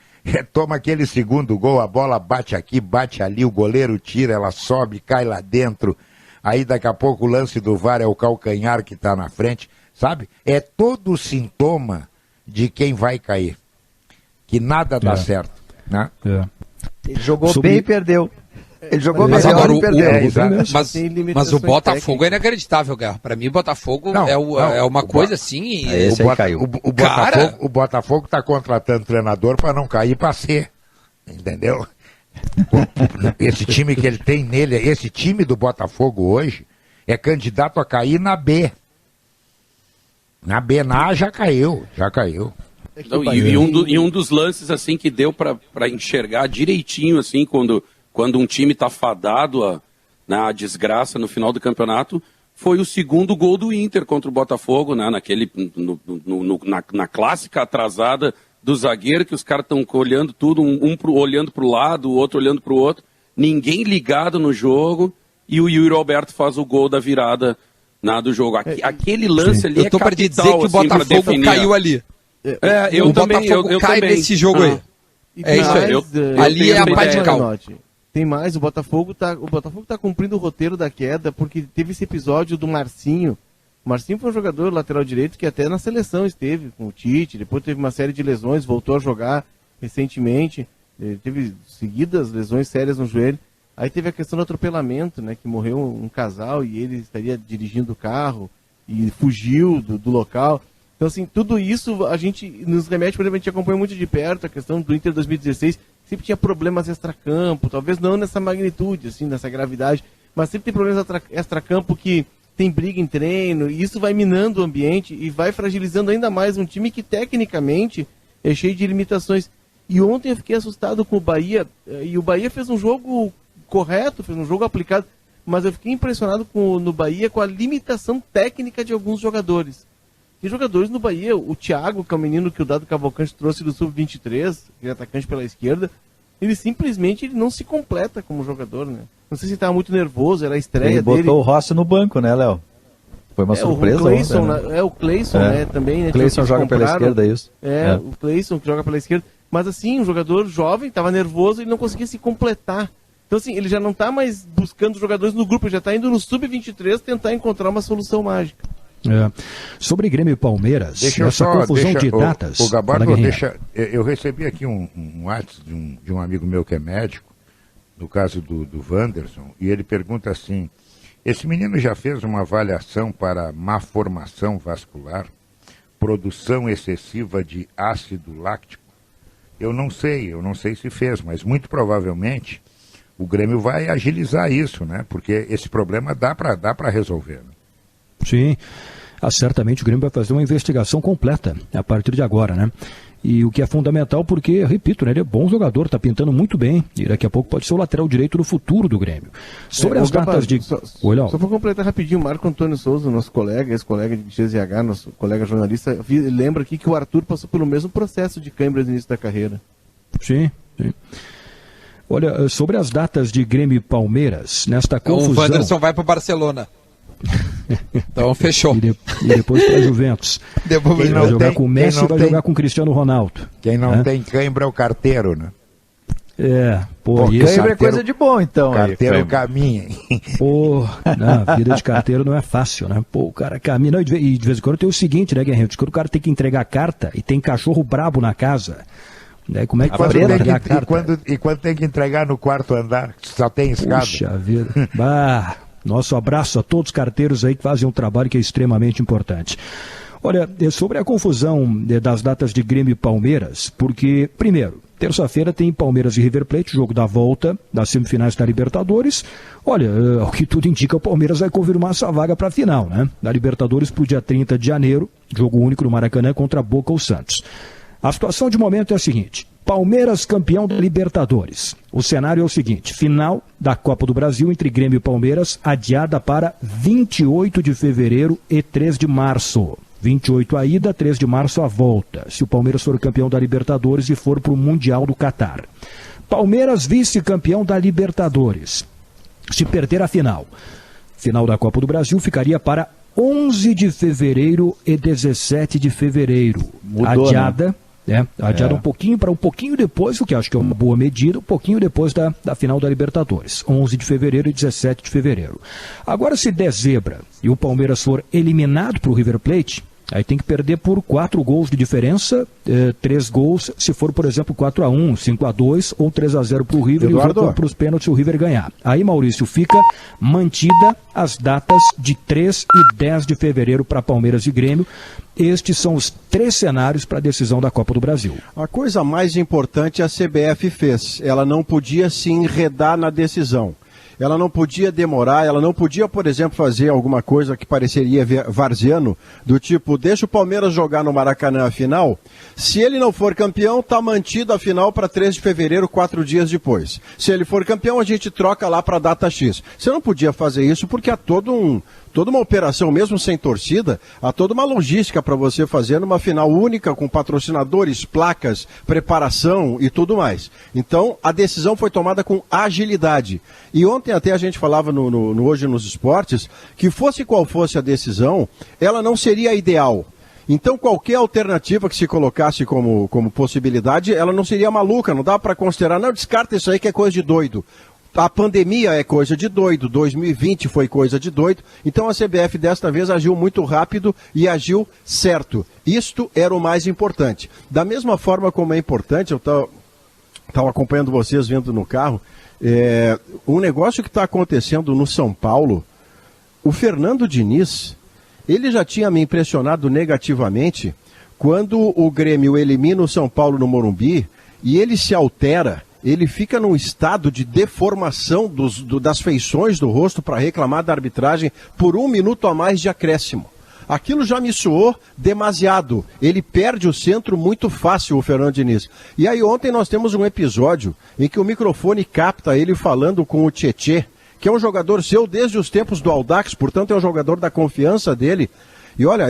toma aquele segundo gol, a bola bate aqui, bate ali, o goleiro tira, ela sobe, cai lá dentro. Aí daqui a pouco o lance do VAR é o calcanhar que está na frente, sabe? É todo sintoma de quem vai cair. Que nada dá certo, né?
Ele jogou bem e perdeu. Ele jogou
mas
melhor
agora
e perdeu.
Mas o Botafogo é inacreditável, Guerra. Pra mim, o Botafogo é uma coisa assim...
Esse aí caiu.
O Botafogo está contratando treinador para não cair para C, entendeu? Esse time que ele tem nele, esse time do Botafogo hoje é candidato a cair na B. Na B, na A já caiu.
Então, e um dos lances assim que deu para enxergar direitinho assim quando um time está fadado a desgraça no final do campeonato foi o segundo gol do Inter contra o Botafogo, né? Na clássica atrasada do zagueiro, que os caras estão olhando tudo, olhando para o lado, o outro olhando para o outro, ninguém ligado no jogo, e o Yuri Alberto faz o gol da virada do jogo. Aquele lance ali
eu tô para dizer que o Botafogo caiu ali.
Eu também.
Botafogo cai nesse jogo aí.
É isso
aí. Ali é a pá de cal.
Tem mais, o Botafogo tá cumprindo o roteiro da queda, porque teve esse episódio do Marcinho. O Marcinho foi um jogador lateral direito que até na seleção esteve com o Tite, depois teve uma série de lesões, voltou a jogar recentemente, teve seguidas lesões sérias no joelho. Aí teve a questão do atropelamento, né, que morreu um casal e ele estaria dirigindo o carro e fugiu do local. Então, assim, tudo isso a gente nos remete, por exemplo, a gente acompanha muito de perto a questão do Inter 2016, sempre tinha problemas extracampo, talvez não nessa magnitude, assim, nessa gravidade, mas sempre tem problemas extracampo que tem briga em treino, e isso vai minando o ambiente e vai fragilizando ainda mais um time que tecnicamente é cheio de limitações. E ontem eu fiquei assustado com o Bahia, e o Bahia fez um jogo correto, fez um jogo aplicado, mas eu fiquei impressionado no Bahia com a limitação técnica de alguns jogadores. Tem jogadores no Bahia, o Thiago, que é o menino que o Dado Cavalcante trouxe do Sub-23, que é atacante pela esquerda, ele simplesmente não se completa como jogador, né? Não sei se ele estava muito nervoso, era a estreia dele.
Ele botou o Rossi no banco, né, Léo? Foi uma surpresa.
O Cleison, né? O Cleison, né, também. Né,
o Cleison joga pela esquerda, é isso?
O Cleison que joga pela esquerda. Mas assim, um jogador jovem, estava nervoso e não conseguia se completar. Então assim, ele já não está mais buscando jogadores no grupo, ele já está indo no Sub-23 tentar encontrar uma solução mágica.
Sobre Grêmio e Palmeiras, confusão de datas.
O Gabardo, eu recebi aqui um WhatsApp de um amigo meu que é médico, no caso do Wanderson, e ele pergunta assim: esse menino já fez uma avaliação para má formação vascular, produção excessiva de ácido láctico? Eu não sei se fez, mas muito provavelmente o Grêmio vai agilizar isso, né? Porque esse problema dá para resolver. Né?
Sim, certamente o Grêmio vai fazer uma investigação completa a partir de agora, né? E o que é fundamental porque, repito, né, ele é bom jogador, está pintando muito bem, e daqui a pouco pode ser o lateral direito do futuro do Grêmio. Sobre as datas de...
Só para completar rapidinho, o Marco Antônio Souza, nosso colega, ex-colega de GZH, nosso colega jornalista, lembra aqui que o Arthur passou pelo mesmo processo de câimbras no início da carreira.
Sim. Olha, sobre as datas de Grêmio e Palmeiras, nesta confusão...
O Wanderson vai para o Barcelona. Então fechou.
E depois para Juventus. Quem vai jogar com o Messi vai jogar com o Cristiano Ronaldo.
Quem não tem cãibra é o carteiro, né?
Cãibra é coisa de bom, então.
Carteiro caminha.
A vida de carteiro não é fácil, né? O cara caminha. E de vez em quando tem o seguinte, né, Guerreiro? Quando o cara tem que entregar a carta e tem cachorro brabo na casa. Como é que faz para entregar a carta?
E quando tem que entregar no quarto andar, só tem escada.
Puxa vida. Nosso abraço a todos os carteiros aí que fazem um trabalho que é extremamente importante. Olha, sobre a confusão das datas de Grêmio e Palmeiras, porque, primeiro, terça-feira tem Palmeiras e River Plate, jogo da volta das semifinais da Libertadores. Olha, o que tudo indica, o Palmeiras vai confirmar essa vaga para a final, né? Da Libertadores para o dia 30 de janeiro, jogo único no Maracanã contra Boca ou Santos. A situação de momento é a seguinte: Palmeiras campeão da Libertadores. O cenário é o seguinte: final da Copa do Brasil entre Grêmio e Palmeiras, adiada para 28 de fevereiro e 3 de março. 28 a ida, 3 de março a volta, se o Palmeiras for campeão da Libertadores e for para o Mundial do Catar. Palmeiras vice-campeão da Libertadores. Se perder a final da Copa do Brasil, ficaria para 11 de fevereiro e 17 de fevereiro.
Mudou,
adiada, né? Adiada um pouquinho para um pouquinho depois, o que acho que é uma boa medida, um pouquinho depois da final da Libertadores. 11 de fevereiro e 17 de fevereiro. Agora, se der zebra e o Palmeiras for eliminado para o River Plate, aí tem que perder por 4 gols de diferença, 3 gols, se for, por exemplo, 4-1, 5-2 ou 3-0 para o River,
Eduardo,
e para os pênaltis o River ganhar. Aí, Maurício, fica mantida as datas de 3 e 10 de fevereiro para Palmeiras e Grêmio. Estes são os 3 cenários para a decisão da Copa do Brasil.
A coisa mais importante a CBF fez. Ela não podia se enredar na decisão. Ela não podia demorar, ela não podia, por exemplo, fazer alguma coisa que pareceria varziano, do tipo, deixa o Palmeiras jogar no Maracanã a final, se ele não for campeão, está mantida a final para 3 de fevereiro, 4 dias depois. Se ele for campeão, a gente troca lá para a data X. Você não podia fazer isso porque há toda uma operação, mesmo sem torcida, há toda uma logística para você fazer numa final única, com patrocinadores, placas, preparação e tudo mais. Então, a decisão foi tomada com agilidade. E ontem até a gente falava no Hoje nos Esportes, que fosse qual fosse a decisão, ela não seria ideal. Então, qualquer alternativa que se colocasse como possibilidade, ela não seria maluca, não dá para considerar, não, descarta isso aí que é coisa de doido. A pandemia é coisa de doido, 2020 foi coisa de doido, então a CBF desta vez agiu muito rápido e agiu certo. Isto era o mais importante. Da mesma forma como é importante, eu estava acompanhando vocês vindo no carro, um negócio que está acontecendo no São Paulo, o Fernando Diniz, ele já tinha me impressionado negativamente quando o Grêmio elimina o São Paulo no Morumbi e ele se altera. Ele fica num estado de deformação das feições do rosto para reclamar da arbitragem por 1 minuto a mais de acréscimo. Aquilo já me soou demasiado. Ele perde o centro muito fácil, o Fernando Diniz. E aí ontem nós temos um episódio em que o microfone capta ele falando com o Tietê, que é um jogador seu desde os tempos do Audax, portanto é um jogador da confiança dele. E olha,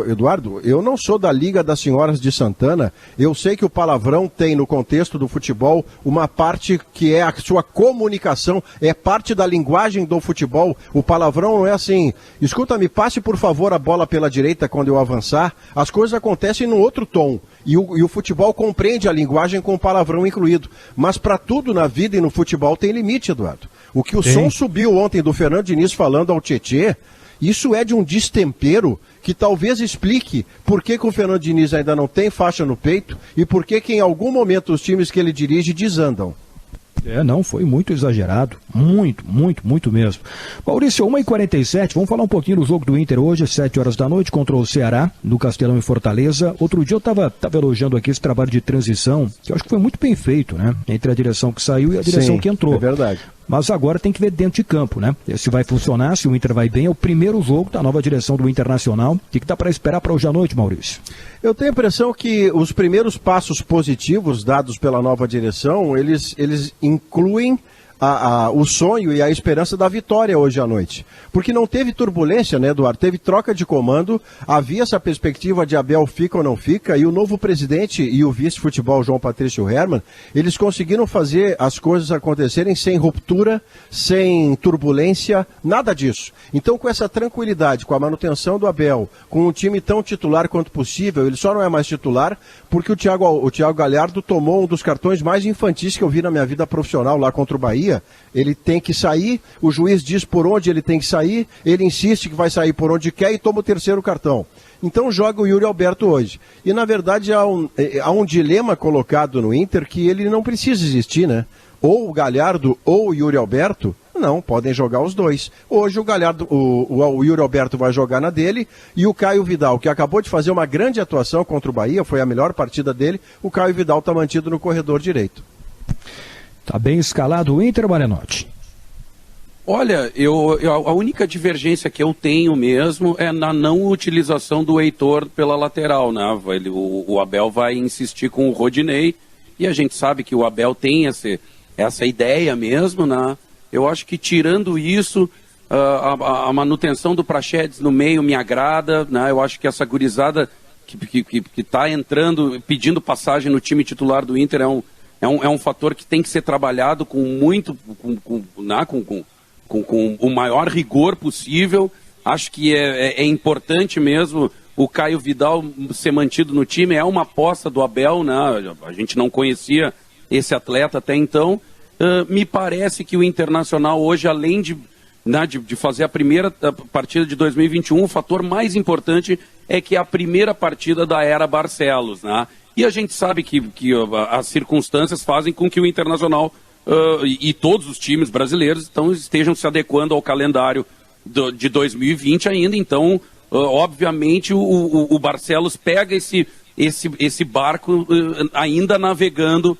Eduardo, eu não sou da Liga das Senhoras de Santana, eu sei que o palavrão tem no contexto do futebol uma parte que é a sua comunicação, é parte da linguagem do futebol. O palavrão não é assim, escuta, me passe por favor a bola pela direita quando eu avançar, as coisas acontecem num outro tom. E o futebol compreende a linguagem com o palavrão incluído. Mas para tudo na vida e no futebol tem limite, Eduardo. O que o som subiu ontem do Fernando Diniz falando ao Tietê, isso é de um destempero que talvez explique por que o Fernando Diniz ainda não tem faixa no peito e por que em algum momento os times que ele dirige desandam.
Não, foi muito exagerado, muito mesmo. Maurício, 1h47, vamos falar um pouquinho do jogo do Inter hoje, às 7 horas da noite, contra o Ceará, no Castelão em Fortaleza. Outro dia eu estava elogiando aqui esse trabalho de transição, que eu acho que foi muito bem feito, né? Entre a direção que saiu e a direção que entrou.
É verdade.
Mas agora tem que ver dentro de campo, né? Se vai funcionar, se o Inter vai bem. É o primeiro jogo da nova direção do Internacional. O que dá para esperar para hoje à noite, Maurício?
Eu tenho a impressão que os primeiros passos positivos dados pela nova direção, eles incluem o sonho e a esperança da vitória hoje à noite. Porque não teve turbulência, né, Eduardo? Teve troca de comando, havia essa perspectiva de Abel fica ou não fica, e o novo presidente e o vice-futebol João Patrício Hermann, eles conseguiram fazer as coisas acontecerem sem ruptura, sem turbulência, nada disso. Então, com essa tranquilidade, com a manutenção do Abel, com um time tão titular quanto possível, ele só não é mais titular porque o Thiago Galhardo tomou um dos cartões mais infantis que eu vi na minha vida profissional lá contra o Bahia. Ele tem que sair, o juiz diz por onde ele tem que sair, ele insiste que vai sair por onde quer e toma o terceiro cartão. Então joga o Yuri Alberto hoje. E na verdade há um dilema colocado no Inter que ele não precisa existir, né? Ou o Galhardo ou o Yuri Alberto Não, podem jogar os dois. Hoje o Galhardo, o Yuri Alberto vai jogar na dele e o Caio Vidal, que acabou de fazer uma grande atuação contra o Bahia, foi a melhor partida dele, o Caio Vidal está mantido no corredor direito.
Tá bem escalado o Inter, Marenotti?
Olha, a única divergência que eu tenho mesmo é na não utilização do Heitor pela lateral, né? O Abel vai insistir com o Rodinei e a gente sabe que o Abel tem essa ideia mesmo, né? Eu acho que tirando isso, a manutenção do Praxedes no meio me agrada, né? Eu acho que essa gurizada que está entrando, pedindo passagem no time titular do Inter é um fator que tem que ser trabalhado com o maior rigor possível. Acho que é importante mesmo o Caio Vidal ser mantido no time. É uma aposta do Abel, né? A gente não conhecia esse atleta até então. Me parece que o Internacional hoje, além de fazer a primeira partida de 2021, o fator mais importante é que é a primeira partida da era Barcelos, né? E a gente sabe que as circunstâncias fazem com que o Internacional e todos os times brasileiros estejam se adequando ao calendário de 2020 ainda. Então, obviamente, o Barcelos pega esse barco ainda navegando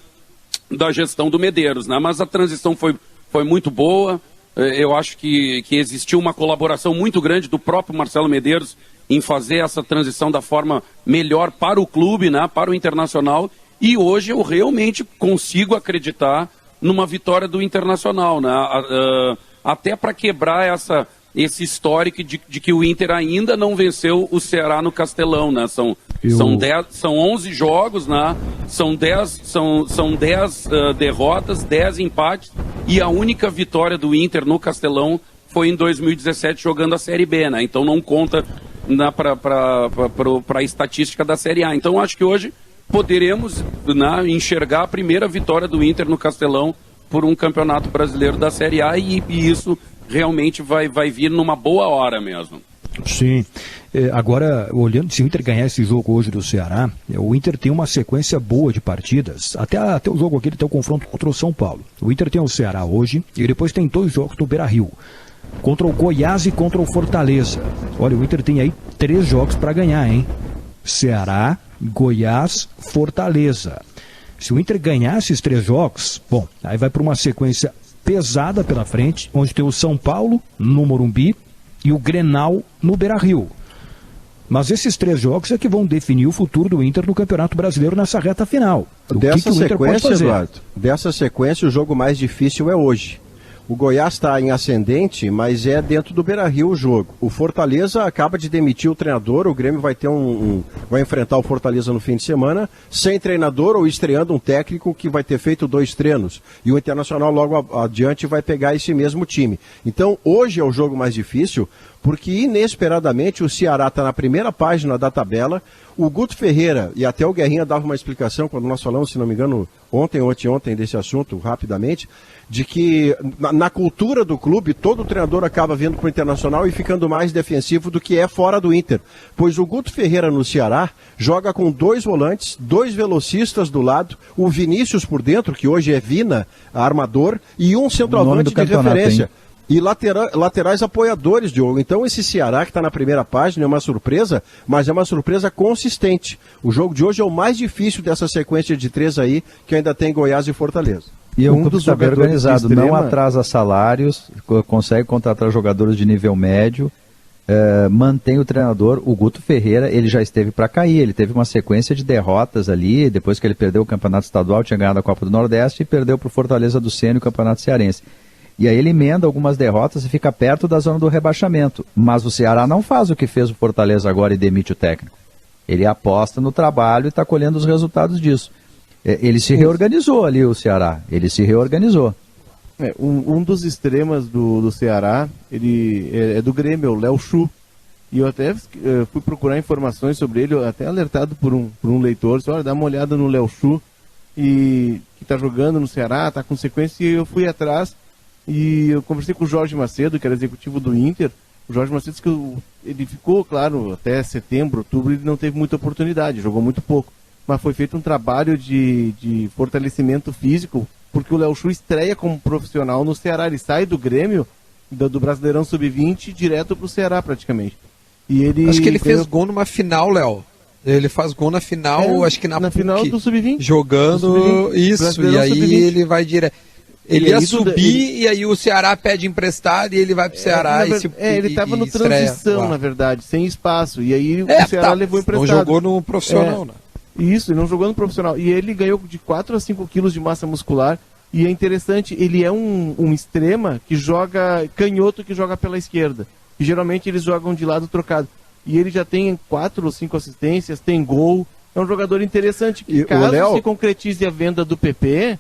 da gestão do Medeiros, né? Mas a transição foi muito boa. Eu acho que existiu uma colaboração muito grande do próprio Marcelo Medeiros em fazer essa transição da forma melhor para o clube, né? Para o Internacional. E hoje eu realmente consigo acreditar numa vitória do Internacional, né? Até para quebrar esse histórico de que o Inter ainda não venceu o Ceará no Castelão, né? São 11 jogos, né? São 10 derrotas, 10 empates, e a única vitória do Inter no Castelão foi em 2017 jogando a Série B, né? Então não conta para a estatística da Série A. Então acho que hoje poderemos, né, enxergar a primeira vitória do Inter no Castelão por um campeonato brasileiro da Série A, e isso realmente vai vir numa boa hora mesmo.
Sim. Agora, olhando, se o Inter ganhar esse jogo hoje do Ceará, o Inter tem uma sequência boa de partidas, até o jogo aqui, até o confronto contra o São Paulo. O Inter tem o Ceará hoje e depois tem 2 jogos no Beira-Rio, contra o Goiás e contra o Fortaleza. Olha, o Inter tem aí 3 jogos para ganhar, hein? Ceará, Goiás, Fortaleza. Se o Inter ganhar esses 3 jogos, bom, aí vai para uma sequência pesada pela frente, onde tem o São Paulo no Morumbi e o Grenal no Beira-Rio. Mas esses 3 jogos é que vão definir o futuro do Inter no Campeonato Brasileiro nessa reta final.
Dessa sequência, Eduardo, o jogo mais difícil é hoje. O Goiás está em ascendente, mas é dentro do Beira-Rio o jogo. O Fortaleza acaba de demitir o treinador, o Grêmio vai ter vai enfrentar o Fortaleza no fim de semana, sem treinador ou estreando um técnico que vai ter feito 2 treinos. E o Internacional logo adiante vai pegar esse mesmo time. Então hoje é o jogo mais difícil, porque inesperadamente o Ceará está na primeira página da tabela. O Guto Ferreira, e até o Guerrinha dava uma explicação quando nós falamos, se não me engano, ontem desse assunto, rapidamente, de que na cultura do clube, todo treinador acaba vindo para o Internacional e ficando mais defensivo do que é fora do Inter. Pois o Guto Ferreira no Ceará joga com 2 volantes, 2 velocistas do lado, o Vinícius por dentro, que hoje é Vina, armador, e um centroavante de referência. Hein? E laterais apoiadores, Diogo. Então esse Ceará que está na primeira página é uma surpresa, mas é uma surpresa consistente. O jogo de hoje é o mais difícil dessa sequência de 3 aí, que ainda tem Goiás e Fortaleza.
E o clube está bem organizado, não atrasa salários, consegue contratar jogadores de nível médio, mantém o treinador. O Guto Ferreira, ele já esteve para cair, ele teve uma sequência de derrotas ali, depois que ele perdeu o Campeonato Estadual, tinha ganhado a Copa do Nordeste e perdeu para o Fortaleza do Sênior o Campeonato Cearense. E aí ele emenda algumas derrotas e fica perto da zona do rebaixamento. Mas o Ceará não faz o que fez o Fortaleza agora e demite o técnico. Ele aposta no trabalho e está colhendo os resultados disso. Ele se reorganizou ali, o Ceará. Ele se reorganizou.
Um dos extremas do Ceará, ele é do Grêmio, o Léo Chu. E eu até fui procurar informações sobre ele, até alertado por um leitor. Olha, dá uma olhada no Léo Chu, que está jogando no Ceará, está com sequência, e eu fui atrás. E eu conversei com o Jorge Macedo, que era executivo do Inter. O Jorge Macedo disse que ele ficou, claro, até setembro, outubro, ele não teve muita oportunidade, jogou muito pouco. Mas foi feito um trabalho de fortalecimento físico porque o Léo Chu estreia como profissional no Ceará. Ele sai do Grêmio, do Brasileirão Sub-20, direto pro Ceará, praticamente. E ele
acho que ele fez gol numa final, Léo. Ele faz gol na final, acho que na
final do Sub-20.
Jogando
Sub-20,
isso, e aí
Sub-20.
ele vai direto. Ele ia subir e aí o Ceará pede emprestado e ele vai pro Ceará
ele estava no
estreia.
transição, na verdade, sem espaço. E aí o Ceará levou emprestado.
Não jogou no profissional, né?
Isso, ele não jogou no profissional. E ele ganhou de 4 a 5 quilos de massa muscular. E é interessante, ele é um extrema que joga canhoto, que joga pela esquerda. E geralmente eles jogam de lado trocado. E ele já tem 4 ou 5 assistências, tem gol. É um jogador interessante. Que, caso se concretize a venda do PP,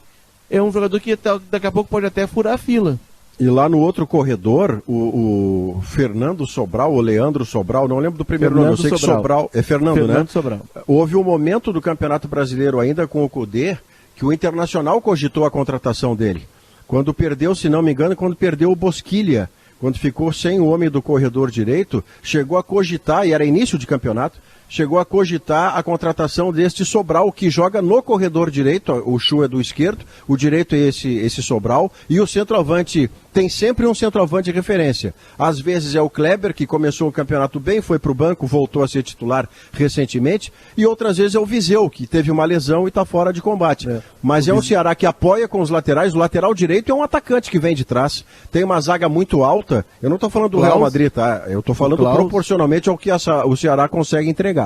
é um jogador que daqui a pouco pode até furar a fila.
E lá no outro corredor, o Fernando Sobral, o Leandro Sobral, não lembro do primeiro nome, eu sei que Sobral é Fernando, né?
Sobral.
Houve um momento do Campeonato Brasileiro ainda com o Cudê, que o Internacional cogitou a contratação dele. Quando perdeu, se não me engano, quando perdeu o Bosquilha, quando ficou sem o homem do corredor direito, chegou a cogitar, e era início de campeonato, chegou a cogitar a contratação deste Sobral, que joga no corredor direito, o Chu é do esquerdo, o direito é esse Sobral, e o centroavante, tem sempre um centroavante de referência. Às vezes é o Kleber, que começou o campeonato bem, foi para o banco, voltou a ser titular recentemente, e outras vezes é o Viseu, que teve uma lesão e está fora de combate. Mas é um Ceará que apoia com os laterais, o lateral direito é um atacante que vem de trás, tem uma zaga muito alta, eu não estou falando do Real Madrid, tá? Eu estou falando proporcionalmente ao que o Ceará consegue entregar.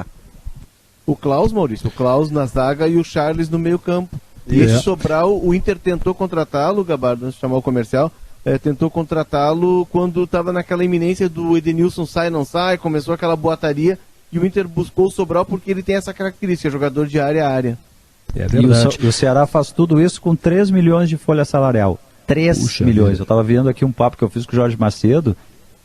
O Klaus, Maurício, o Klaus na zaga e o Charles no meio campo. E esse Sobral, o Inter tentou contratá-lo, Gabardo, antes de chamar o comercial, tentou contratá-lo quando estava naquela iminência do Edenilson sai, não sai, começou aquela boataria, e o Inter buscou o Sobral porque ele tem essa característica, jogador de área a área.
É verdade. E o Ceará faz tudo isso com 3 milhões de folha salarial. 3 milhões. Vida. Eu estava vendo aqui um papo que eu fiz com o Jorge Macedo,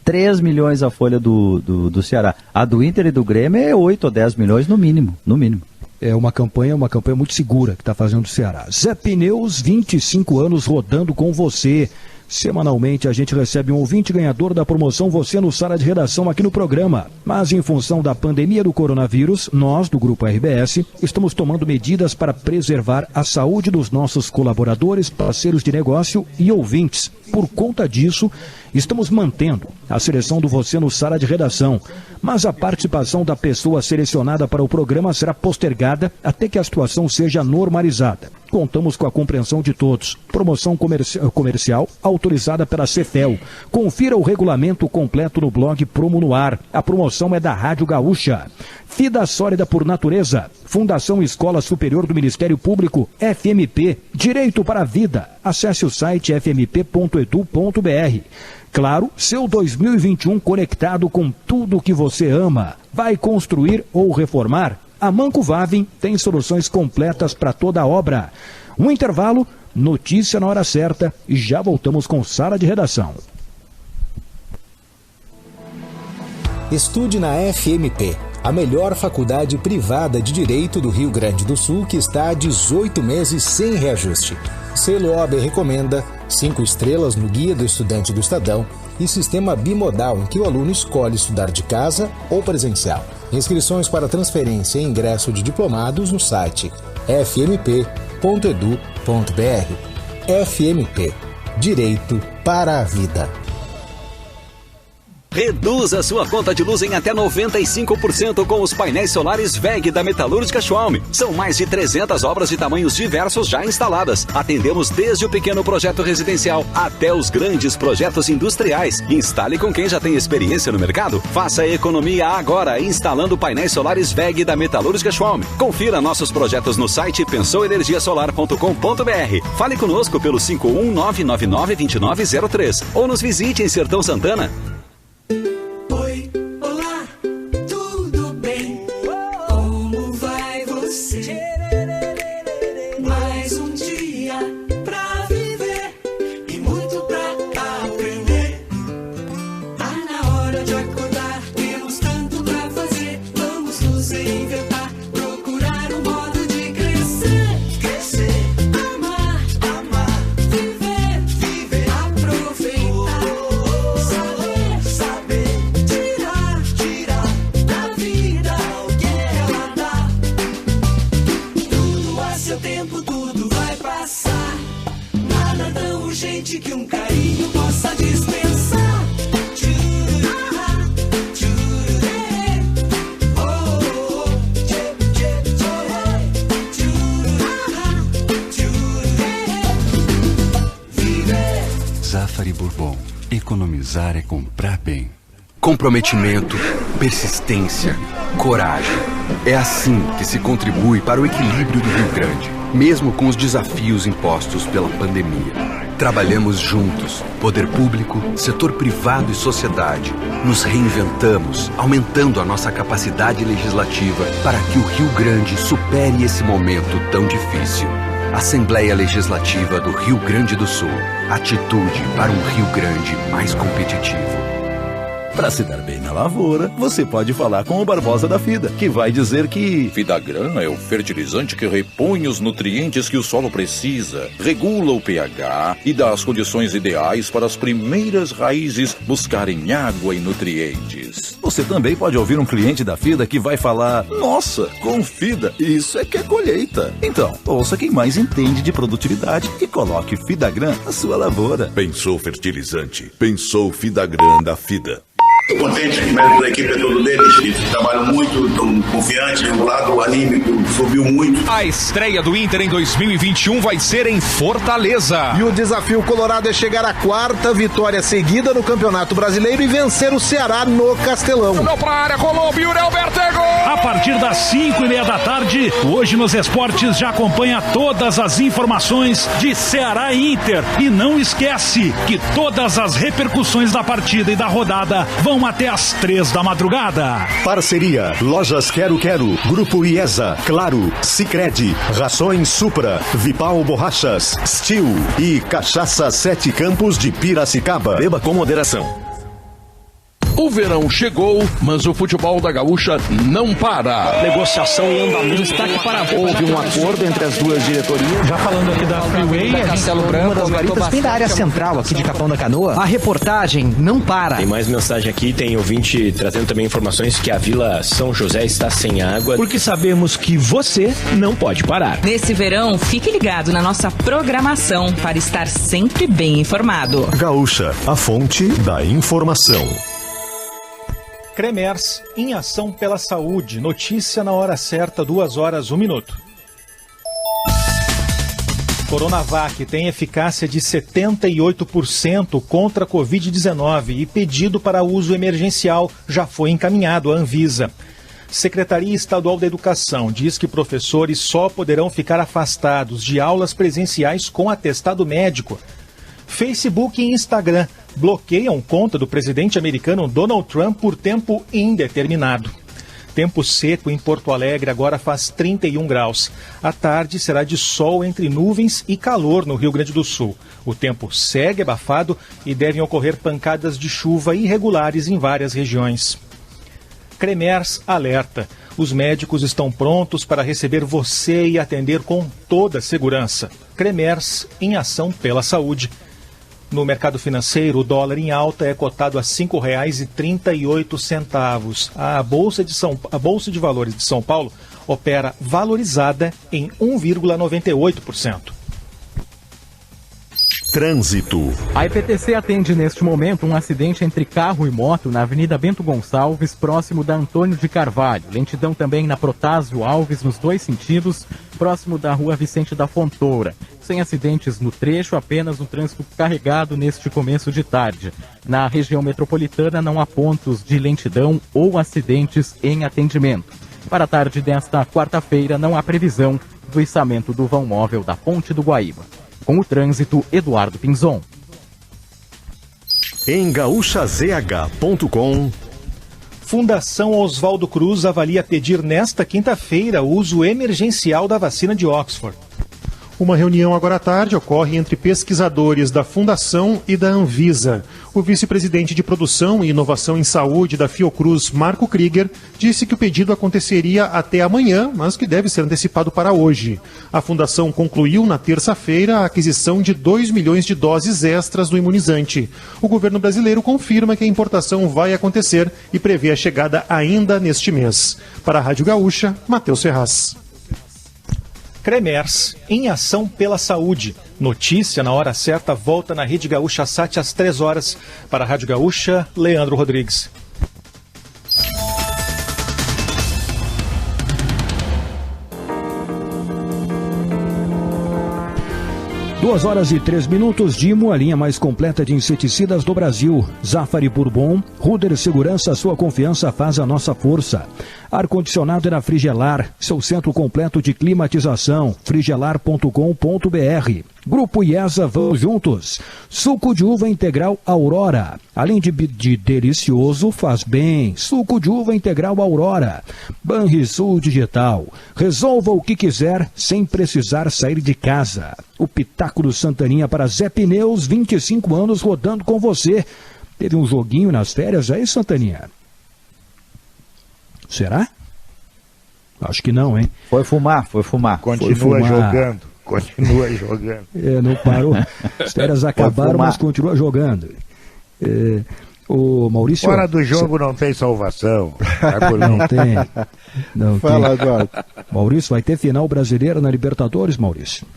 3 milhões a folha do Ceará. A do Inter e do Grêmio é 8 ou 10 milhões no mínimo, no mínimo.
É uma campanha muito segura que está fazendo o Ceará. Zé Pneus, 25 anos rodando com você. Semanalmente a gente recebe um ouvinte ganhador da promoção Você no Sala de Redação aqui no programa. Mas em função da pandemia do coronavírus, nós do Grupo RBS estamos tomando medidas para preservar a saúde dos nossos colaboradores, parceiros de negócio e ouvintes. Por conta disso, estamos mantendo a seleção do Você no Sala de Redação. Mas a participação da pessoa selecionada para o programa será postergada até que a situação seja normalizada. Contamos com a compreensão de todos. Promoção comercial autorizada pela Cefel. Confira o regulamento completo no blog Promo no Ar. A promoção é da Rádio Gaúcha. Fida Sólida por Natureza. Fundação Escola Superior do Ministério Público, FMP. Direito para a Vida. Acesse o site fmp.edu.br. Claro, seu 2021 conectado com tudo que você ama. Vai construir ou reformar? A Manco Vavin tem soluções completas para toda a obra. Um intervalo, notícia na hora certa e já voltamos com Sala de Redação.
Estude na FMP, a melhor faculdade privada de Direito do Rio Grande do Sul, que está há 18 meses sem reajuste. Selo OAB recomenda, 5 estrelas no Guia do Estudante do Estadão e sistema bimodal em que o aluno escolhe estudar de casa ou presencial. Inscrições para transferência e ingresso de diplomados no site fmp.edu.br. FMP, Direito para a Vida.
Reduza sua conta de luz em até 95% com os painéis solares WEG da Metalúrgica Schwalm. São mais de 300 obras de tamanhos diversos já instaladas. Atendemos desde o pequeno projeto residencial até os grandes projetos industriais. Instale com quem já tem experiência no mercado. Faça economia agora instalando painéis solares WEG da Metalúrgica Schwalm. Confira nossos projetos no site pensouenergiasolar.com.br. Fale conosco pelo 519992903 ou nos visite em Sertão Santana.
Oi, olá, tudo bem? Como vai você? Mais um dia pra viver e muito pra aprender. Tá na hora de acordar, temos tanto pra fazer. Vamos nos reinventar, procurar um modo de crescer. Crescer, amar, amar, viver, viver, aproveitar. suficiente que um carinho possa dispensar.
Zafari Bourbon. Economizar é comprar bem. Comprometimento, persistência, coragem. É assim que se contribui para o equilíbrio do Rio Grande, mesmo com os desafios impostos pela pandemia. Trabalhamos juntos, poder público, setor privado e sociedade. Nos reinventamos, aumentando a nossa capacidade legislativa para que o Rio Grande supere esse momento tão difícil. Assembleia Legislativa do Rio Grande do Sul. Atitude para um Rio Grande mais competitivo.
Para se dar bem na lavoura, você pode falar com o Barbosa da FIDA, que vai dizer que
Fidagran é o fertilizante que repõe os nutrientes que o solo precisa, regula o pH e dá as condições ideais para as primeiras raízes buscarem água e nutrientes.
Você também pode ouvir um cliente da FIDA que vai falar: nossa, com FIDA, isso é que é colheita. Então, ouça quem mais entende de produtividade e coloque Fidagran na sua lavoura.
Pensou fertilizante, pensou Fidagran da FIDA.
Estou contente que o mérito da equipe é todo deles, eles trabalham muito, estão confiantes, o lado anímico subiu muito.
A estreia do Inter em 2021 vai ser em Fortaleza.
E o desafio colorado é chegar à 4ª vitória seguida no Campeonato Brasileiro e vencer o Ceará no Castelão.
Não pra área, rolou, Yuri Alberto é gol!
A partir das 5:30 da tarde, Hoje nos Esportes já acompanha todas as informações de Ceará e Inter. E não esquece que todas as repercussões da partida e da rodada vão até às 3 da madrugada.
Parceria, Lojas Quero Quero, Grupo IESA, Claro, Sicredi, Rações Supra, Vipal Borrachas, Steel e Cachaça 7 Campos de Piracicaba.
Beba com moderação.
O verão chegou, mas o futebol da Gaúcha não para.
Negociação em andamento. Destaque para houve um acordo entre as duas diretorias.
Já falando aqui da Freeway,
Castelo Branco,
uma das guaritas bem da área central aqui de Capão da Canoa. A reportagem não para.
Tem mais mensagem aqui, tem ouvinte trazendo também informações que a Vila São José está sem água.
Porque sabemos que você não pode parar.
Nesse verão, fique ligado na nossa programação para estar sempre bem informado.
Gaúcha, a fonte da informação.
Cremers, em ação pela saúde. Notícia na hora certa, 2h01. Coronavac tem eficácia de 78% contra a Covid-19 e pedido para uso emergencial já foi encaminhado à Anvisa. Secretaria Estadual da Educação diz que professores só poderão ficar afastados de aulas presenciais com atestado médico. Facebook e Instagram bloqueiam conta do presidente americano Donald Trump por tempo indeterminado. Tempo seco em Porto Alegre agora faz 31 graus. À tarde será de sol entre nuvens e calor no Rio Grande do Sul. O tempo segue abafado e devem ocorrer pancadas de chuva irregulares em várias regiões. Cremers alerta. Os médicos estão prontos para receber você e atender com toda a segurança. Cremers, em ação pela saúde. No mercado financeiro, o dólar em alta é cotado a R$ 5,38. A Bolsa de Valores de São Paulo opera valorizada em 1,98%.
Trânsito.
A EPTC atende neste momento um acidente entre carro e moto na Avenida Bento Gonçalves, próximo da Antônio de Carvalho. Lentidão também na Protásio Alves, nos dois sentidos, próximo da Rua Vicente da Fontoura. Sem acidentes no trecho, apenas um trânsito carregado neste começo de tarde. Na região metropolitana não há pontos de lentidão ou acidentes em atendimento. Para a tarde desta quarta-feira não há previsão do içamento do vão móvel da Ponte do Guaíba. Com o trânsito, Eduardo Pinzon.
Em gaúchazh.com.
Fundação Oswaldo Cruz avalia pedir nesta quinta-feira o uso emergencial da vacina de Oxford.
Uma reunião agora à tarde ocorre entre pesquisadores da Fundação e da Anvisa. O vice-presidente de Produção e Inovação em Saúde da Fiocruz, Marco Krieger, disse que o pedido aconteceria até amanhã, mas que deve ser antecipado para hoje. A Fundação concluiu na terça-feira a aquisição de 2 milhões de doses extras do imunizante. O governo brasileiro confirma que a importação vai acontecer e prevê a chegada ainda neste mês. Para a Rádio Gaúcha, Matheus Ferraz.
Cremers, em ação pela saúde. notícia na hora certa volta na Rede Gaúcha Sat às 3 horas. Para a Rádio Gaúcha, Leandro Rodrigues.
Duas horas e 3 minutos. Dimo, a linha mais completa de inseticidas do Brasil. Zafari Bourbon, Ruder Segurança, sua confiança faz a nossa força. Ar-condicionado é na Frigelar, seu centro completo de climatização, frigelar.com.br. Grupo IESA, vamos juntos. Suco de uva integral Aurora. Além de delicioso, faz bem. Suco de uva integral Aurora. Banrisul Digital. Resolva o que quiser sem precisar sair de casa. O Pitáculo Santaninha para Zé Pneus, 25 anos rodando com você. Teve um joguinho nas férias aí, Santaninha? Será? Acho que não, hein?
Foi fumar.
Continua
jogando.
Não parou. As férias acabaram, mas continua jogando. O Maurício...
Fora do jogo não tem salvação.
Não tem.
Fala, Eduardo.
Maurício, vai ter final brasileira na Libertadores, Maurício?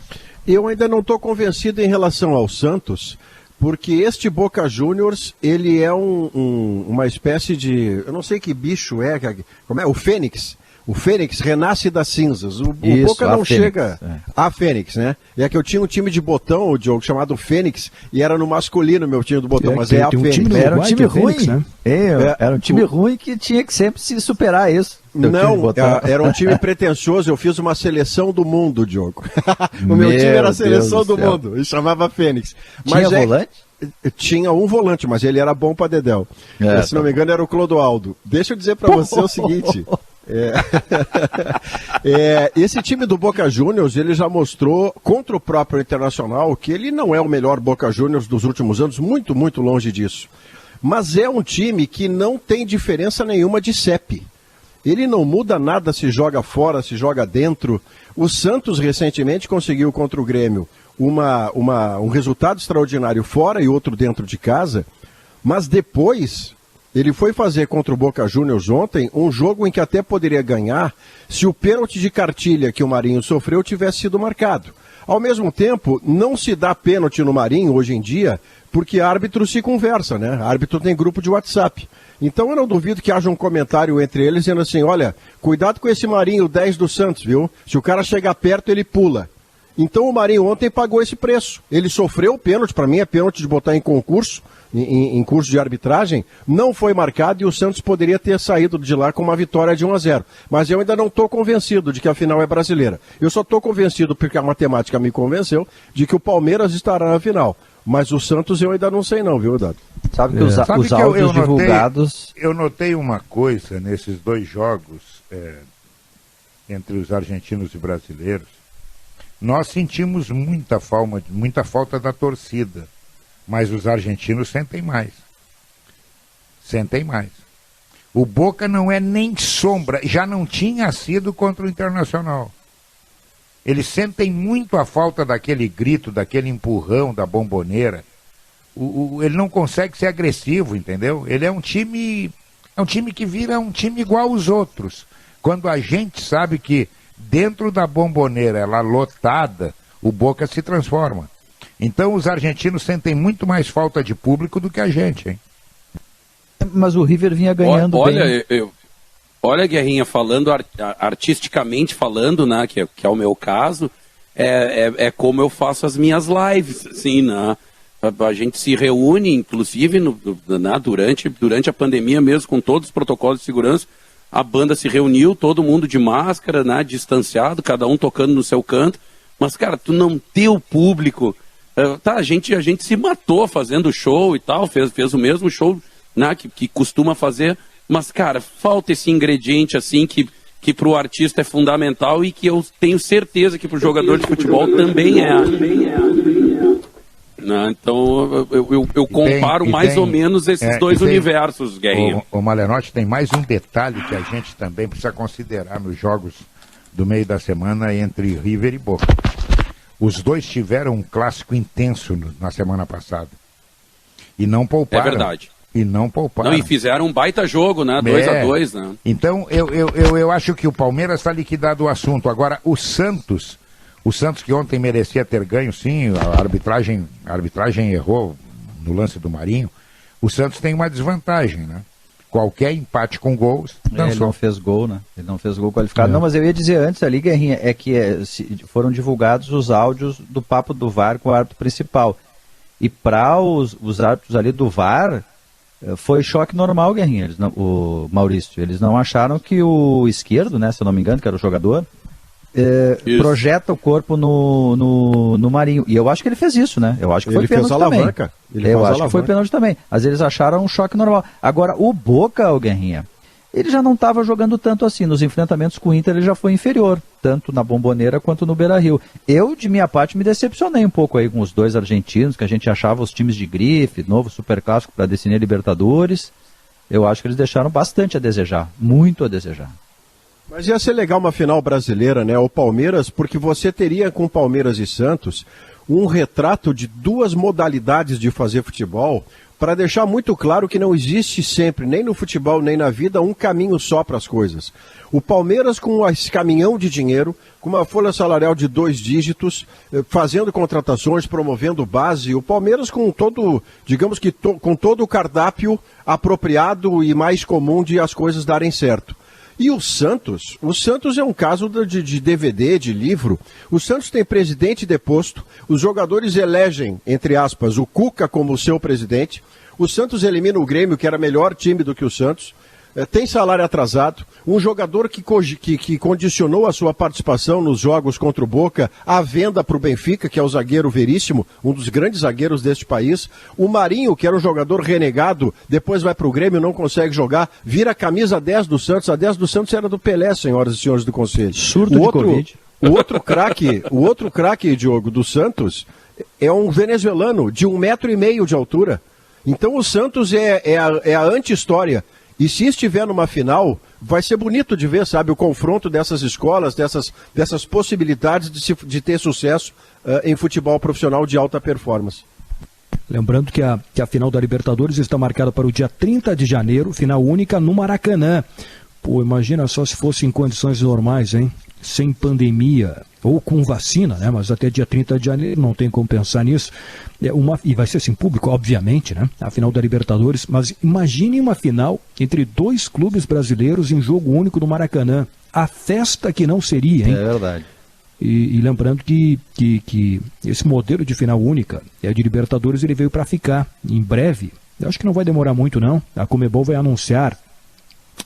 Eu ainda não estou convencido em relação ao Santos, porque este Boca Juniors, ele é uma espécie de... Eu não sei que bicho é, como é? O Fênix. O Fênix renasce das cinzas. O Boca não chega a Fênix, né? É que eu tinha um time de botão, o Diogo, chamado Fênix, e era no masculino meu time do botão, mas é a Fênix.
Era um time ruim, né? Era um time ruim que tinha que sempre se superar isso.
Não, era um time pretensioso. Eu fiz uma seleção do mundo, Diogo. O meu time era a seleção do mundo, e chamava Fênix.
Tinha volante?
Tinha um volante, mas ele era bom para dedéu. Se não me engano, era o Clodoaldo. Deixa eu dizer para você o seguinte... esse time do Boca Juniors, ele já mostrou contra o próprio Internacional que ele não é o melhor Boca Juniors dos últimos anos, muito, muito longe disso. Mas é um time que não tem diferença nenhuma de CEP. Ele não muda nada se joga fora, se joga dentro. O Santos recentemente conseguiu contra o Grêmio um resultado extraordinário fora e outro dentro de casa, mas depois... Ele foi fazer contra o Boca Juniors ontem um jogo em que até poderia ganhar se o pênalti de cartilha que o Marinho sofreu tivesse sido marcado. Ao mesmo tempo, não se dá pênalti no Marinho hoje em dia porque árbitro se conversa, né? Árbitro tem grupo de WhatsApp. Então eu não duvido que haja um comentário entre eles dizendo assim, olha, cuidado com esse Marinho 10 do Santos, viu? Se o cara chegar perto, ele pula. Então o Marinho ontem pagou esse preço. Ele sofreu o pênalti, para mim é pênalti de botar em concurso, em curso de arbitragem, não foi marcado e o Santos poderia ter saído de lá com uma vitória de 1-0. Mas eu ainda não estou convencido de que a final é brasileira. Eu só estou convencido, porque a matemática me convenceu, de que o Palmeiras estará na final. Mas o Santos eu ainda não sei não, viu, Dado?
Sabe que os áudios divulgados...
Eu notei uma coisa nesses dois jogos entre os argentinos e brasileiros. Nós sentimos muita falta da torcida. Mas os argentinos sentem mais. O Boca não é nem sombra, já não tinha sido contra o Internacional. Eles sentem muito a falta daquele grito, daquele empurrão, da bomboneira. Ele não consegue ser agressivo, entendeu? Ele é um time que vira um time igual aos outros. Quando a gente sabe que dentro da bomboneira, ela lotada, o Boca se transforma. Então os argentinos sentem muito mais falta de público do que a gente, hein?
Mas o River vinha ganhando bem.
Olha, Guerrinha, falando artisticamente falando, né, que é o meu caso, é como eu faço as minhas lives, assim, né? A gente se reúne, inclusive, durante a pandemia mesmo, com todos os protocolos de segurança, a banda se reuniu, todo mundo de máscara, né, distanciado, cada um tocando no seu canto, mas, cara, tu não ter o público... a gente se matou fazendo show e tal, fez o mesmo show, né, que costuma fazer, mas, cara, falta esse ingrediente assim que pro artista é fundamental e que eu tenho certeza que pro jogador de futebol também é. Né, então eu comparo mais ou menos esses dois universos, Guerrinha.
O Malenotti, tem mais um detalhe que a gente também precisa considerar nos jogos do meio da semana entre River e Boca. Os dois tiveram um clássico intenso na semana passada. E não pouparam.
É verdade.
E não pouparam.
Não, e fizeram um baita jogo, né? 2-2, né?
Então, eu acho que o Palmeiras está liquidado o assunto. Agora, o Santos O Santos, que ontem merecia ter ganho, sim, a arbitragem errou no lance do Marinho. O Santos tem uma desvantagem, né? Qualquer empate com gols, dançou.
Ele não fez gol, né? Ele não fez gol qualificado. Não, mas eu ia dizer antes ali, Guerrinha, foram divulgados os áudios do papo do VAR com o árbitro principal. E para os árbitros ali do VAR, foi choque normal, Guerrinha, o Maurício. Eles não acharam que o esquerdo, né, se eu não me engano, que era o jogador, projeta o corpo no Marinho. E eu acho que ele fez isso, né? Eu acho que foi pênalti também. Eu acho que foi pênalti também. Mas eles acharam um choque normal. Agora, o Boca, o Guerrinha, ele já não estava jogando tanto assim. Nos enfrentamentos com o Inter, ele já foi inferior, tanto na Bombonera quanto no Beira-Rio. Eu, de minha parte, me decepcionei um pouco aí com os dois argentinos, que a gente achava os times de grife, novo superclássico para decidir a Libertadores. Eu acho que eles deixaram bastante a desejar, muito a desejar.
Mas ia ser legal uma final brasileira, né? O Palmeiras, porque você teria com Palmeiras e Santos um retrato de duas modalidades de fazer futebol, para deixar muito claro que não existe sempre, nem no futebol nem na vida, um caminho só para as coisas. O Palmeiras com esse caminhão de dinheiro, com uma folha salarial de 2 dígitos, fazendo contratações, promovendo base, o Palmeiras com todo, digamos que com todo o cardápio apropriado e mais comum de as coisas darem certo. E o Santos é um caso de DVD, de livro. O Santos tem presidente deposto, os jogadores elegem, entre aspas, o Cuca como seu presidente. O Santos elimina o Grêmio, que era melhor time do que o Santos. Tem salário atrasado, um jogador que condicionou a sua participação nos jogos contra o Boca à venda para o Benfica, que é o zagueiro Veríssimo, um dos grandes zagueiros deste país. O Marinho, que era um jogador renegado, depois vai para o Grêmio, não consegue jogar, vira a camisa 10 do Santos. A 10 do Santos era do Pelé, senhoras e senhores do Conselho.
Surto de Covid.
O outro craque, Diogo, do Santos, é um venezuelano de 1,5 metro de altura. Então o Santos é a anti-história. E se estiver numa final, vai ser bonito de ver, sabe, o confronto dessas escolas, dessas possibilidades de ter sucesso em futebol profissional de alta performance.
Lembrando que a final da Libertadores está marcada para o dia 30 de janeiro, final única no Maracanã. Pô, imagina só se fosse em condições normais, hein? Sem pandemia, ou com vacina, né? Mas até dia 30 de janeiro não tem como pensar nisso. E vai ser assim, público, obviamente, né? A final da Libertadores. Mas imagine uma final entre 2 clubes brasileiros em jogo único no Maracanã. A festa que não seria, hein?
É verdade.
E lembrando que esse modelo de final única, de Libertadores, ele veio para ficar. Em breve, eu acho que não vai demorar muito, não. A Conmebol vai anunciar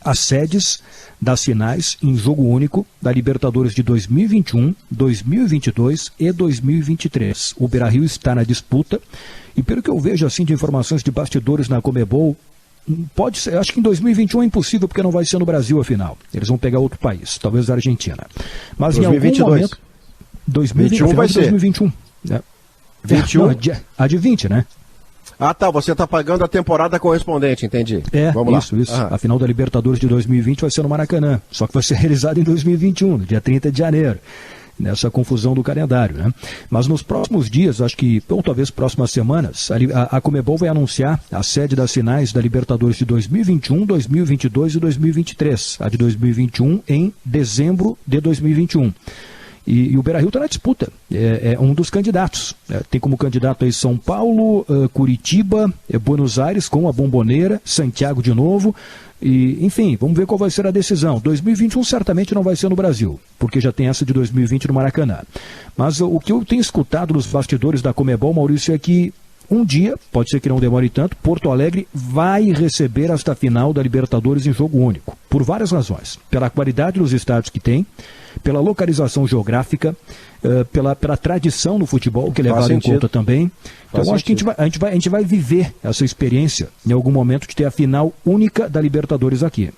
as sedes das finais em jogo único da Libertadores de 2021, 2022 e 2023. O Beira-Rio está na disputa e, pelo que eu vejo assim de informações de bastidores na Conmebol, pode ser, acho que em 2021 é impossível porque não vai ser no Brasil a final. Eles vão pegar outro país, talvez a Argentina. Mas 2022. Em algum momento 2021 vai ser 2021. Né?
21?
Não, a de 20, né?
Ah, tá, você está pagando a temporada correspondente, entendi.
Vamos lá. Isso. A final da Libertadores de 2020 vai ser no Maracanã, só que vai ser realizada em 2021, no dia 30 de janeiro, nessa confusão do calendário, né? Mas nos próximos dias, acho que, ou talvez próximas semanas, a Conmebol vai anunciar a sede das finais da Libertadores de 2021, 2022 e 2023. A de 2021 em dezembro de 2021. E o Beira-Rio está na disputa, é um dos candidatos. Tem como candidato aí São Paulo, Curitiba, Buenos Aires com a Bombonera, Santiago de novo. E, enfim, vamos ver qual vai ser a decisão. 2021 certamente não vai ser no Brasil, porque já tem essa de 2020 no Maracanã. Mas o que eu tenho escutado nos bastidores da Conmebol, Maurício, é que um dia, pode ser que não demore tanto, Porto Alegre vai receber esta final da Libertadores em jogo único, por várias razões. Pela qualidade dos estádios que tem, pela localização geográfica, pela tradição no futebol, que é levado em conta também. Então acho que a gente vai viver essa experiência em algum momento de ter a final única da Libertadores aqui.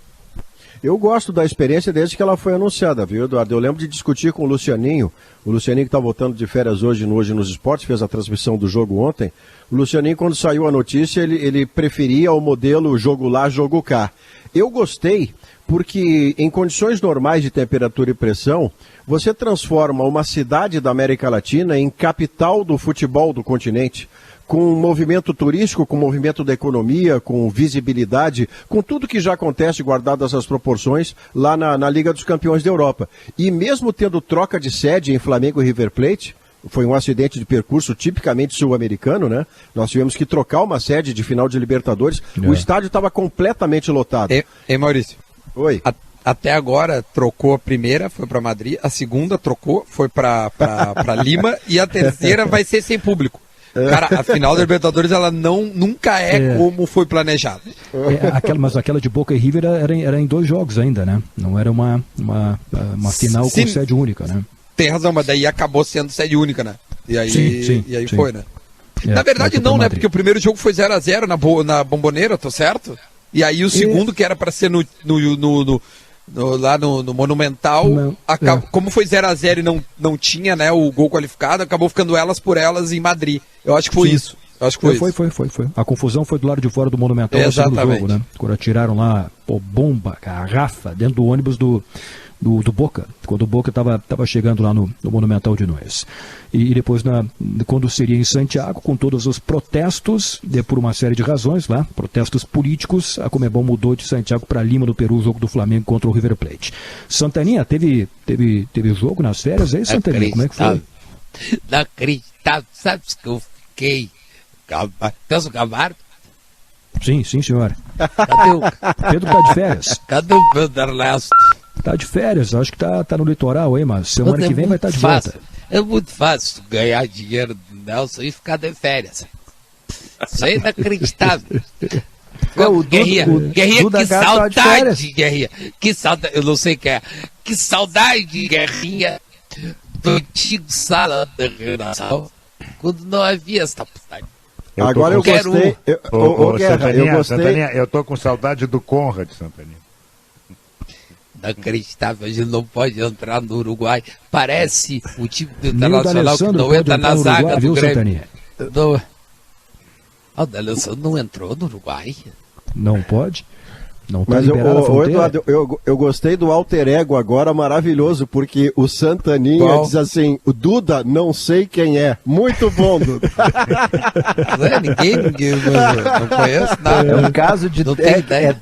Eu gosto da experiência desde que ela foi anunciada, viu, Eduardo? Eu lembro de discutir com o Lucianinho que está voltando de férias hoje nos esportes, fez a transmissão do jogo ontem. O Lucianinho, quando saiu a notícia, ele preferia o modelo jogo lá, jogo cá. Eu gostei porque em condições normais de temperatura e pressão, você transforma uma cidade da América Latina em capital do futebol do continente, com o movimento turístico, com o movimento da economia, com visibilidade, com tudo que já acontece, guardadas as proporções, lá na Liga dos Campeões da Europa. E mesmo tendo troca de sede em Flamengo e River Plate, foi um acidente de percurso tipicamente sul-americano, né? Nós tivemos que trocar uma sede de final de Libertadores. O estádio estava completamente lotado.
Ei, Maurício.
Oi.
Até agora trocou a primeira, foi para Madrid, a segunda trocou, foi para Lima e a terceira vai ser sem público. Cara, a final da Libertadores ela nunca é como foi planejado.
Mas aquela de Boca e River era em 2 jogos ainda, né? Não era uma final com sede única, né?
Tem razão, mas daí acabou sendo sede única, né? E aí, sim. Foi, né? Na verdade não, né? Porque o primeiro jogo foi 0-0 na Bombonera, tô certo? E aí o segundo, que era para ser lá no Monumental, como foi 0-0 e não tinha, né, o gol qualificado, acabou ficando elas por elas em Madrid. Eu acho que foi isso.
Foi. A confusão foi do lado de fora do Monumental no segundo jogo, né? Quando atiraram lá, bomba, garrafa, dentro do ônibus do Boca, quando o Boca estava chegando lá no Monumental de Nunes. E depois, quando seria em Santiago, com todos os protestos, por uma série de razões lá, protestos políticos, a Conmebol mudou de Santiago para Lima, no Peru, o jogo do Flamengo contra o River Plate. Santaninha, teve jogo nas férias aí, Santaninha? Como é que foi?
Não acreditava, sabe que eu fiquei... Celso Camargo?
Sim, senhora.
Cadê o...
Pedro tá de férias.
Cadê o Pedro Ernesto?
Tá de férias, acho que tá no litoral aí, mas semana que vem vai estar de volta.
É muito fácil ganhar dinheiro do Nelson e ficar de férias. Isso é inacreditável. Guerrinha, que saudade, Guerrinha. Que saudade, eu não sei o que é. Que saudade, Guerrinha, do antigo sala da redação, quando não havia essa putagem.
Agora eu gostei.
Santaninha, eu tô com saudade do Conrad, Santaninha.
Inacreditável, a gente não pode entrar no Uruguai. Parece o time do Internacional que não entra na zaga do Grêmio. O D'Alessandro não entrou no Uruguai?
Não pode? Não tá
Mas
Eduardo,
eu gostei do alter ego agora, maravilhoso, porque o Santaninha diz assim, o Duda, não sei quem é. Muito bom, Duda.
Ninguém não conhece nada.
É um caso de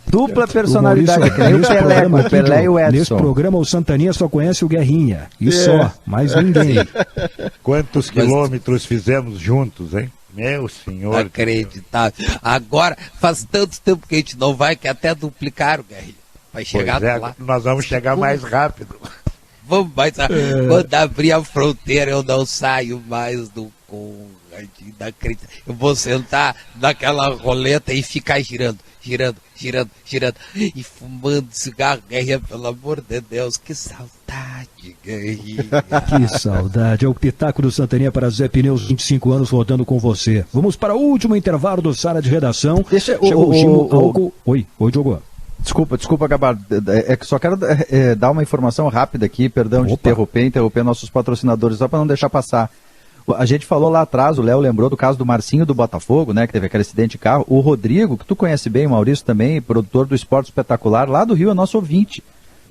dupla personalidade, que nem o Pelé e o Edson.
Nesse programa o Santaninha só conhece o Guerrinha, e só, mais ninguém.
Quantos quilômetros fizemos juntos, hein? Meu senhor.
Acreditável. Agora, faz tanto tempo que a gente não vai que até duplicaram, Guerrinha. Vai chegar lá.
Nós vamos chegar mais rápido.
Vamos mais rápido. Quando abrir a fronteira, eu não saio mais do Conrad. Eu vou sentar naquela roleta e ficar girando. E fumando cigarro, Guerrinha, pelo amor de Deus, que saudade, Guerrinha.
Que saudade. É o Pitaco do Santaninha para Zé Pneus, 25 anos rodando com você. Vamos para o último intervalo do Sala de Redação. Chegou o Gimo Álcool. Oi, Diogo.
Desculpa, Gabardo. É que só quero dar uma informação rápida aqui, perdão de interromper nossos patrocinadores, só para não deixar passar. A gente falou lá atrás, o Léo lembrou do caso do Marcinho do Botafogo, né, que teve aquele acidente de carro. O Rodrigo, que tu conhece bem, o Maurício também, produtor do Esporte Espetacular, lá do Rio, é nosso ouvinte.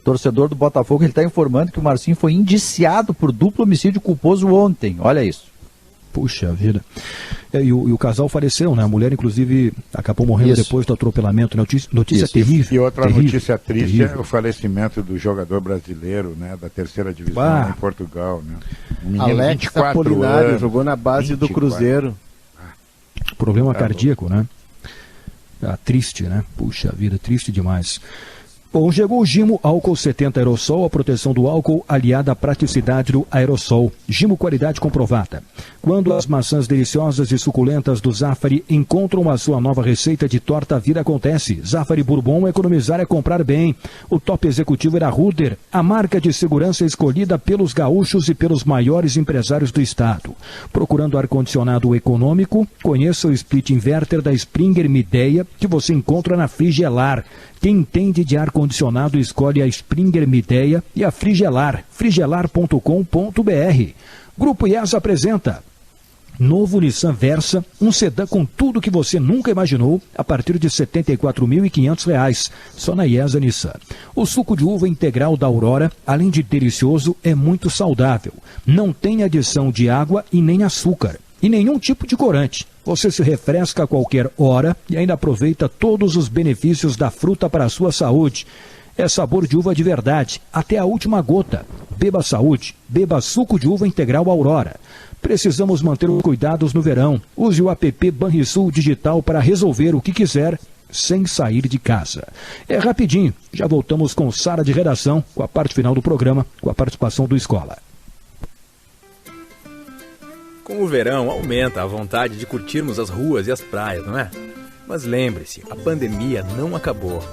Torcedor do Botafogo, ele está informando que o Marcinho foi indiciado por duplo homicídio culposo ontem. Olha isso.
Puxa vida. E o casal faleceu, né? A mulher, inclusive, acabou morrendo depois do atropelamento. Notícia terrível.
E outra notícia triste é o falecimento do jogador brasileiro, né? Da terceira divisão em Portugal, né? Um menino,
Alex
24
Apolinário,
anos,
jogou na base 24. Do Cruzeiro.
Problema cardíaco, né? Triste, né? Puxa vida, triste demais. Bom, chegou o Gimo Álcool 70 Aerosol, a proteção do álcool aliada à praticidade do aerosol. Gimo, qualidade comprovada. Quando as maçãs deliciosas e suculentas do Zafari encontram a sua nova receita de torta, a vida acontece. Zafari Bourbon, economizar é comprar bem. O top executivo era Ruder, a marca de segurança escolhida pelos gaúchos e pelos maiores empresários do estado. Procurando ar-condicionado econômico, conheça o split inverter da Springer Midea, que você encontra na Frigelar. Quem entende de ar-condicionado escolhe a Springer Midea e a Frigelar, frigelar.com.br. Grupo IESA apresenta novo Nissan Versa, um sedã com tudo que você nunca imaginou, a partir de R$ 74.500, só na IESA Nissan. O suco de uva integral da Aurora, além de delicioso, é muito saudável. Não tem adição de água e nem açúcar, e nenhum tipo de corante. Você se refresca a qualquer hora e ainda aproveita todos os benefícios da fruta para a sua saúde. É sabor de uva de verdade, até a última gota. Beba saúde, beba suco de uva integral Aurora. Precisamos manter os cuidados no verão. Use o app Banrisul Digital para resolver o que quiser sem sair de casa. É rapidinho, já voltamos com Sala de Redação, com a parte final do programa, com a participação do Escola.
Com o verão, aumenta a vontade de curtirmos as ruas e as praias, não é? Mas lembre-se, a pandemia não acabou.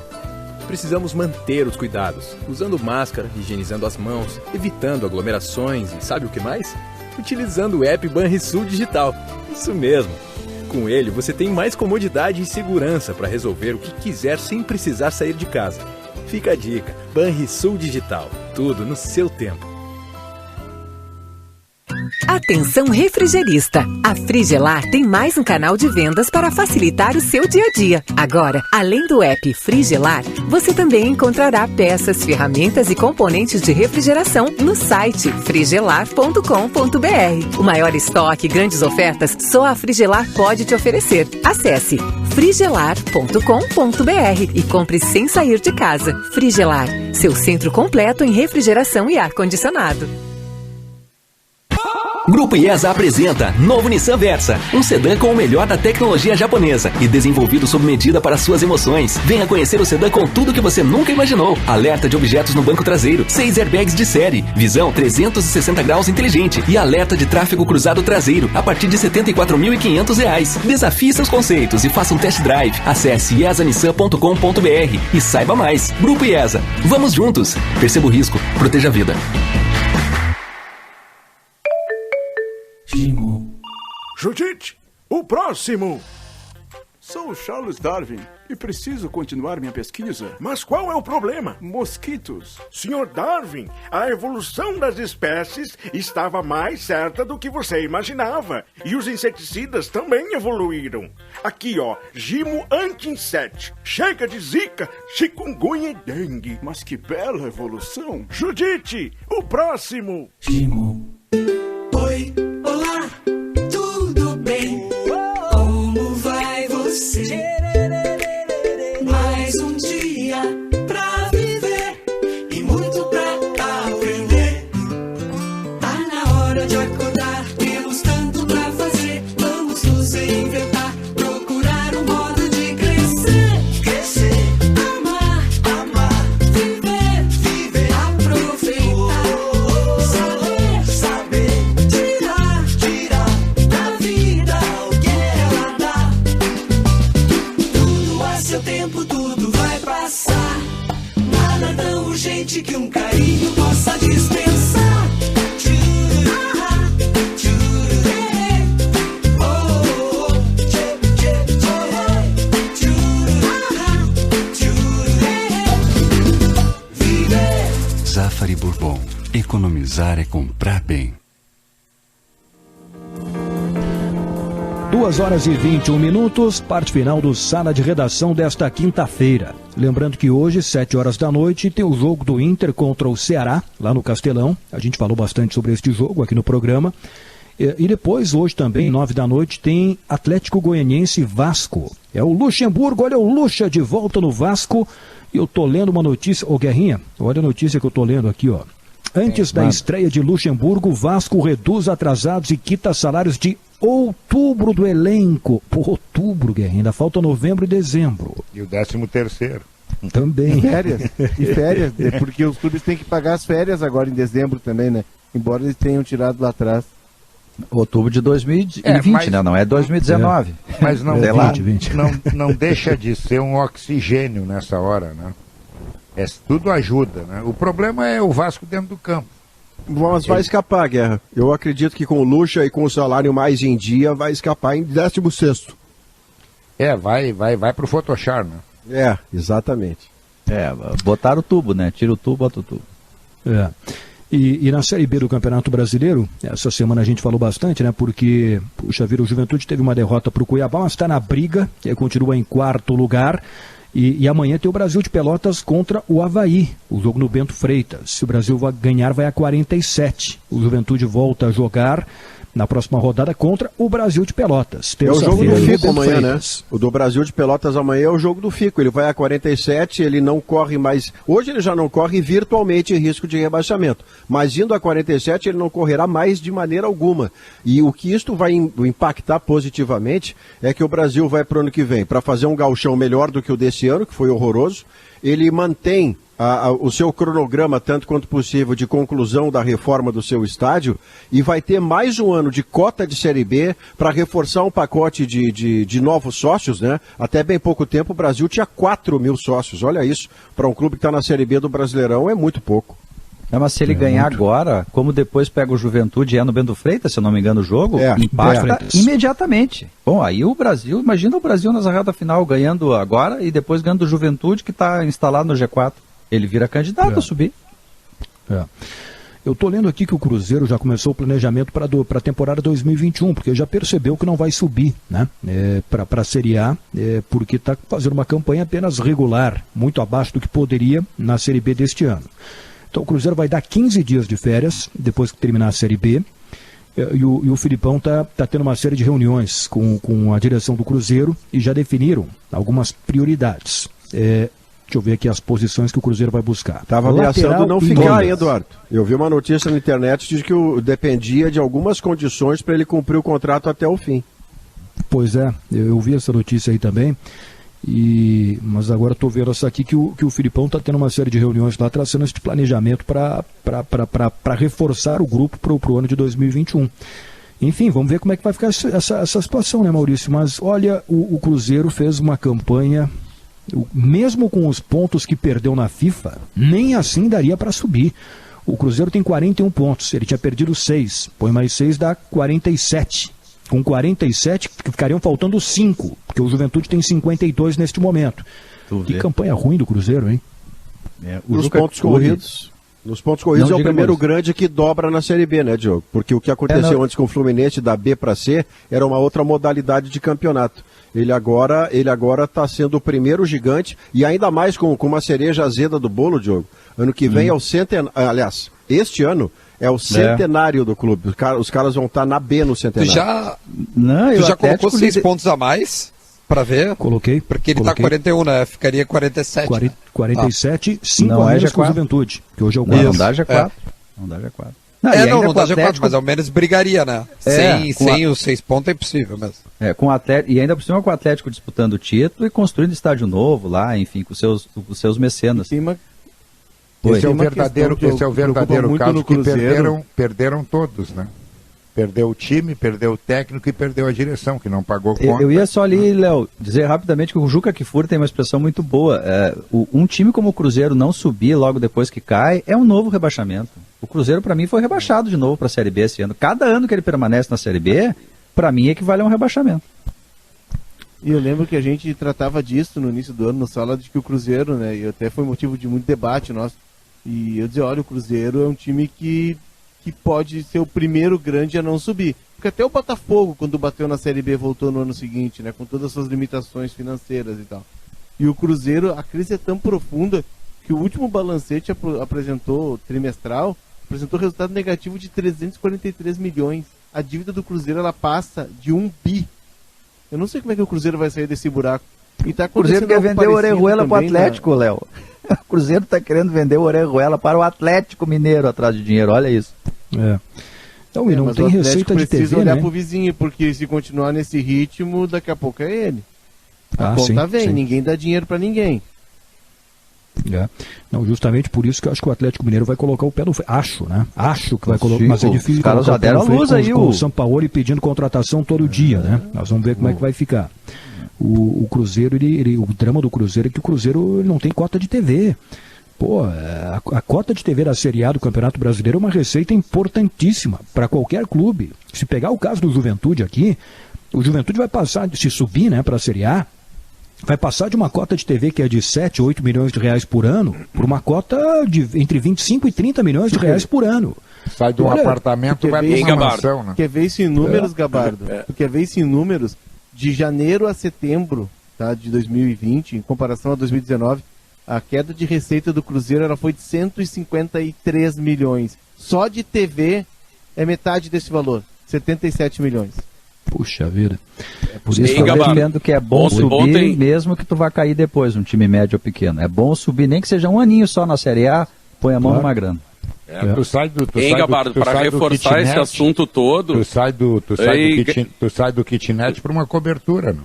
Precisamos manter os cuidados, usando máscara, higienizando as mãos, evitando aglomerações e sabe o que mais? Utilizando o app Banrisul Digital. Isso mesmo. Com ele, você tem mais comodidade e segurança para resolver o que quiser sem precisar sair de casa. Fica a dica, Banrisul Digital. Tudo no seu tempo.
Atenção refrigerista! A Frigelar tem mais um canal de vendas para facilitar o seu dia a dia. Agora, além do app Frigelar, você também encontrará peças, ferramentas e componentes de refrigeração no site frigelar.com.br. O maior estoque e grandes ofertas só a Frigelar pode te oferecer. Acesse frigelar.com.br e compre sem sair de casa. Frigelar, seu centro completo em refrigeração e ar-condicionado.
Grupo IESA apresenta novo Nissan Versa, um sedã com o melhor da tecnologia japonesa e desenvolvido sob medida para suas emoções. Venha conhecer o sedã com tudo que você nunca imaginou. Alerta de objetos no banco traseiro, 6 airbags de série, visão 360 graus inteligente e alerta de tráfego cruzado traseiro a partir de R$ 74.500. Desafie seus conceitos e faça um test drive. Acesse iesanissan.com.br e saiba mais. Grupo IESA. Vamos juntos. Perceba o risco. Proteja a vida.
Judite, o próximo! Sou Charles Darwin e preciso continuar minha pesquisa. Mas qual é o problema? Mosquitos. Sr. Darwin, a evolução das espécies estava mais certa do que você imaginava. E os inseticidas também evoluíram. Aqui, ó, Gimo anti-inseto. Chega de zika, chikungunya e dengue. Mas que bela evolução. Judite, o próximo!
Gimo. Oi, olá, tudo bem? Como vai você? Mais um dia pra viver e muito pra aprender. Tá na hora de acordar, temos tanto pra fazer. Vamos nos reinventar, procurar um modo de crescer. Crescer, amar, amar, viver, viver, aproveitar, saber, tirar da vida o que ela dá. Tudo a seu tempo, tudo vai passar. Nada tão urgente que um carinho possa dispensar.
Zafari Bourbon. Economizar é comprar bem.
2h21, parte final do Sala de Redação desta quinta-feira. Lembrando que hoje, 7h da noite, tem o jogo do Inter contra o Ceará, lá no Castelão. A gente falou bastante sobre este jogo aqui no programa. E depois, hoje também, 9 da noite, tem Atlético Goianiense e Vasco. É o Luxemburgo, olha o Luxa de volta no Vasco. E eu tô lendo uma notícia, ô Guerrinha, olha a notícia que eu tô lendo aqui, ó. Antes da estreia de Luxemburgo, Vasco reduz atrasados e quita salários de outubro do elenco. Pô, outubro, Guerrinha, ainda falta novembro e dezembro.
E o 13º.
Também.
E férias, porque os clubes têm que pagar as férias agora em dezembro também, né? Embora eles tenham tirado lá atrás.
Outubro de 2020, mas, né? Não é 2019.
Mas não,
sei lá.
Não deixa de ser um oxigênio nessa hora, né? Tudo ajuda, né? O problema é o Vasco dentro do campo.
Mas vai escapar, Guerra. Eu acredito que com o Lucha e com o salário mais em dia, vai escapar em 16º.
Vai pro Photoshop, né?
Exatamente.
Botaram o tubo, né? Tira o tubo, bota o tubo.
E na Série B do Campeonato Brasileiro, essa semana a gente falou bastante, né? Porque, puxa vida, o Juventude teve uma derrota para o Cuiabá, mas está na briga, continua em 4º lugar. E amanhã tem o Brasil de Pelotas contra o Avaí, o jogo no Bento Freitas. Se o Brasil ganhar, vai a 47. O Juventude volta a jogar na próxima rodada contra o Brasil de Pelotas.
É o jogo do Fico amanhã, né? O do Brasil de Pelotas amanhã é o jogo do Fico. Ele vai a 47, ele não corre mais. Hoje ele já não corre virtualmente em risco de rebaixamento. Mas indo a 47, ele não correrá mais de maneira alguma. E o que isto vai impactar positivamente é que o Brasil vai para o ano que vem para fazer um gauchão melhor do que o desse ano, que foi horroroso. Ele mantém o seu cronograma, tanto quanto possível, de conclusão da reforma do seu estádio, e vai ter mais um ano de cota de Série B para reforçar um pacote de novos sócios, né? Até bem pouco tempo o Brasil tinha 4 mil sócios. Olha isso, para um clube que está na Série B do Brasileirão é muito pouco.
Mas se ele ganhar agora, como depois pega o Juventude e é no Bento Freitas, se eu não me engano, o jogo, impacta imediatamente. Bom, aí o Brasil, imagina o Brasil na reta final ganhando agora e depois ganhando o Juventude, que está instalado no G4. Ele vira candidato a subir.
Eu estou lendo aqui que o Cruzeiro já começou o planejamento para a temporada 2021, porque já percebeu que não vai subir, né? Para a Série A, porque está fazendo uma campanha apenas regular, muito abaixo do que poderia na Série B deste ano. Então o Cruzeiro vai dar 15 dias de férias, depois que terminar a Série B, e o Filipão está tendo uma série de reuniões com a direção do Cruzeiro e já definiram algumas prioridades. Deixa eu ver aqui as posições que o Cruzeiro vai buscar.
Estava ameaçando não ficar aí, Eduardo. Eu vi uma notícia na internet de que dependia de algumas condições para ele cumprir o contrato até o fim.
Pois é, eu vi essa notícia aí também. Mas agora estou vendo essa aqui que o Filipão está tendo uma série de reuniões lá, traçando esse planejamento para reforçar o grupo para o ano de 2021. Enfim, vamos ver como é que vai ficar essa situação, né, Maurício? Mas olha, o Cruzeiro fez uma campanha, mesmo com os pontos que perdeu na FIFA, nem assim daria para subir. O Cruzeiro tem 41 pontos, ele tinha perdido 6, põe mais 6 dá 47. Com 47 ficariam faltando 5, porque o Juventude tem 52 neste momento. Que campanha ruim do Cruzeiro, hein?
Nos pontos corridos é o primeiro grande que dobra na Série B, né, Diogo? Porque o que aconteceu antes com o Fluminense da B para C era uma outra modalidade de campeonato. Ele agora está sendo o primeiro gigante, e ainda mais com uma cereja azeda do bolo, Diogo. Ano que vem é o centenário. Aliás, este ano é o centenário do clube. Os caras vão estar na B no centenário.
Tu já colocou 6 pontos a mais para ver?
Coloquei.
Porque ele está 41, né? Ficaria 47.
47, 5 a menos com o Juventude, que hoje é o 4.
Não dá G4. Não dá G4.
Não dá G4, mas ao menos brigaria, né? Sem os 6 pontos é impossível mesmo.
Com o Atlético, e ainda por cima com o Atlético disputando o título e construindo estádio novo lá, enfim, com seus mecenas.
Esse é o verdadeiro caso que perderam todos, né? Perdeu o time, perdeu o técnico e perdeu a direção, que não pagou conta.
Eu ia só ali, Léo, dizer rapidamente que o Juca Kfouri tem uma expressão muito boa. Um time como o Cruzeiro não subir logo depois que cai é um novo rebaixamento. O Cruzeiro, para mim, foi rebaixado de novo para a Série B esse ano. Cada ano que ele permanece na Série B, para mim, equivale a um rebaixamento.
E eu lembro que a gente tratava disso no início do ano, no sala, de que o Cruzeiro, né, e até foi motivo de muito debate nosso, e eu dizia, olha, o Cruzeiro é um time que pode ser o primeiro grande a não subir. Porque até o Botafogo, quando bateu na Série B, voltou no ano seguinte, né, com todas as suas limitações financeiras e tal. E o Cruzeiro, a crise é tão profunda que o último balancete apresentou, trimestral, apresentou resultado negativo de 343 milhões. A dívida do Cruzeiro, ela passa de 1 bi. Eu não sei como é que o Cruzeiro vai sair desse buraco. E tá
o Cruzeiro quer vender o Orejuela para o Atlético, Léo. O Cruzeiro está querendo vender o Orejuela para o Atlético Mineiro atrás de dinheiro, olha isso.
Então, e não tem receita de TV,
precisa olhar
né?
pro vizinho, porque se continuar nesse ritmo, daqui a pouco é ele. A conta vem, ninguém dá dinheiro para ninguém.
Não, justamente por isso que eu acho que o Atlético Mineiro vai colocar o pé no freio. Acho que vai colocar, mas é difícil.
Os caras já deram a luz aí,
o Sampaoli pedindo contratação todo dia, né? Nós vamos ver como é que vai ficar. O Cruzeiro, o drama do Cruzeiro é que o Cruzeiro não tem cota de TV. A cota de TV da Série A do Campeonato Brasileiro é uma receita importantíssima para qualquer clube. Se pegar o caso do Juventude aqui, o Juventude vai passar, se subir, né, para a Série A, vai passar de uma cota de TV que é de 7, 8 milhões de reais por ano, por uma cota de entre 25 e 30 milhões de reais por ano.
Sai de um apartamento e vai para uma mansão, né?
Quer ver isso em números, Gabardo? Tu quer ver isso em números? De janeiro a setembro, tá, de 2020, em comparação a 2019, a queda de receita do Cruzeiro ela foi de 153 milhões. Só de TV é metade desse valor, 77 milhões.
Puxa vida.
É por isso que eu defendo que é bom subir, mesmo que tu vá cair depois, um time médio ou pequeno. É bom subir, nem que seja um aninho só na Série A, põe a mão numa grana.
Tu sai do
Gabardo, para reforçar esse assunto todo...
Tu sai do kitnet para uma cobertura, meu.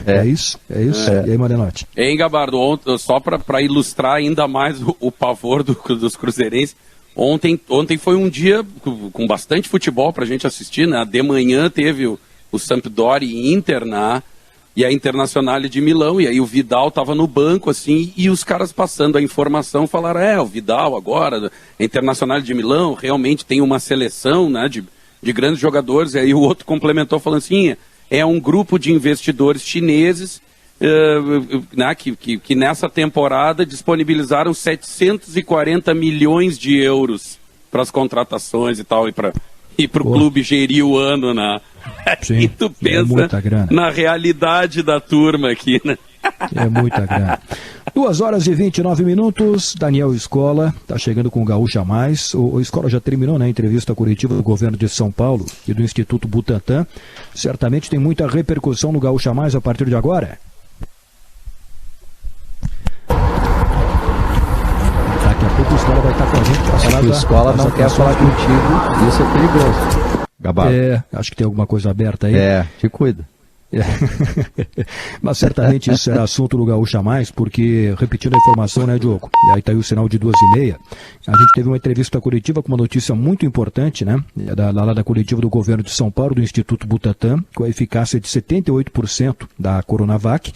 É isso. E aí, Marinotti?
Gabardo, só para ilustrar ainda mais o pavor dos cruzeirenses, ontem foi um dia com bastante futebol pra gente assistir, né? De manhã teve o Sampdoria e Inter, né? E a Internazionale de Milão, e aí o Vidal tava no banco, assim, e os caras passando a informação falaram, o Vidal agora, a Internazionale de Milão, realmente tem uma seleção, né, de grandes jogadores, e aí o outro complementou falando assim, é um grupo de investidores chineses né, que nessa temporada disponibilizaram 740 milhões de euros para as contratações e tal, e para o clube gerir o ano, né?
Sim,
e tu pensa na realidade da turma aqui, né?
É muita grana. 2h29, Daniel Scola está chegando com o Gaúcha Mais. O Scola já terminou, né, a entrevista coletiva do governo de São Paulo e do Instituto Butantan. Certamente tem muita repercussão no Gaúcha Mais a partir de agora. Daqui a pouco o Scola vai estar com a gente para falar.
O Scola não quer falar contigo, isso é perigoso. Gabardo.
Acho que tem alguma coisa aberta aí.
Te cuida.
Mas certamente isso será assunto do Gaúcha Mais, porque, repetindo a informação, né, Diogo? Aí está aí o sinal de 2h30. A gente teve uma entrevista coletiva com uma notícia muito importante, né? Lá da coletiva do governo de São Paulo, do Instituto Butantan, com a eficácia de 78% da Coronavac.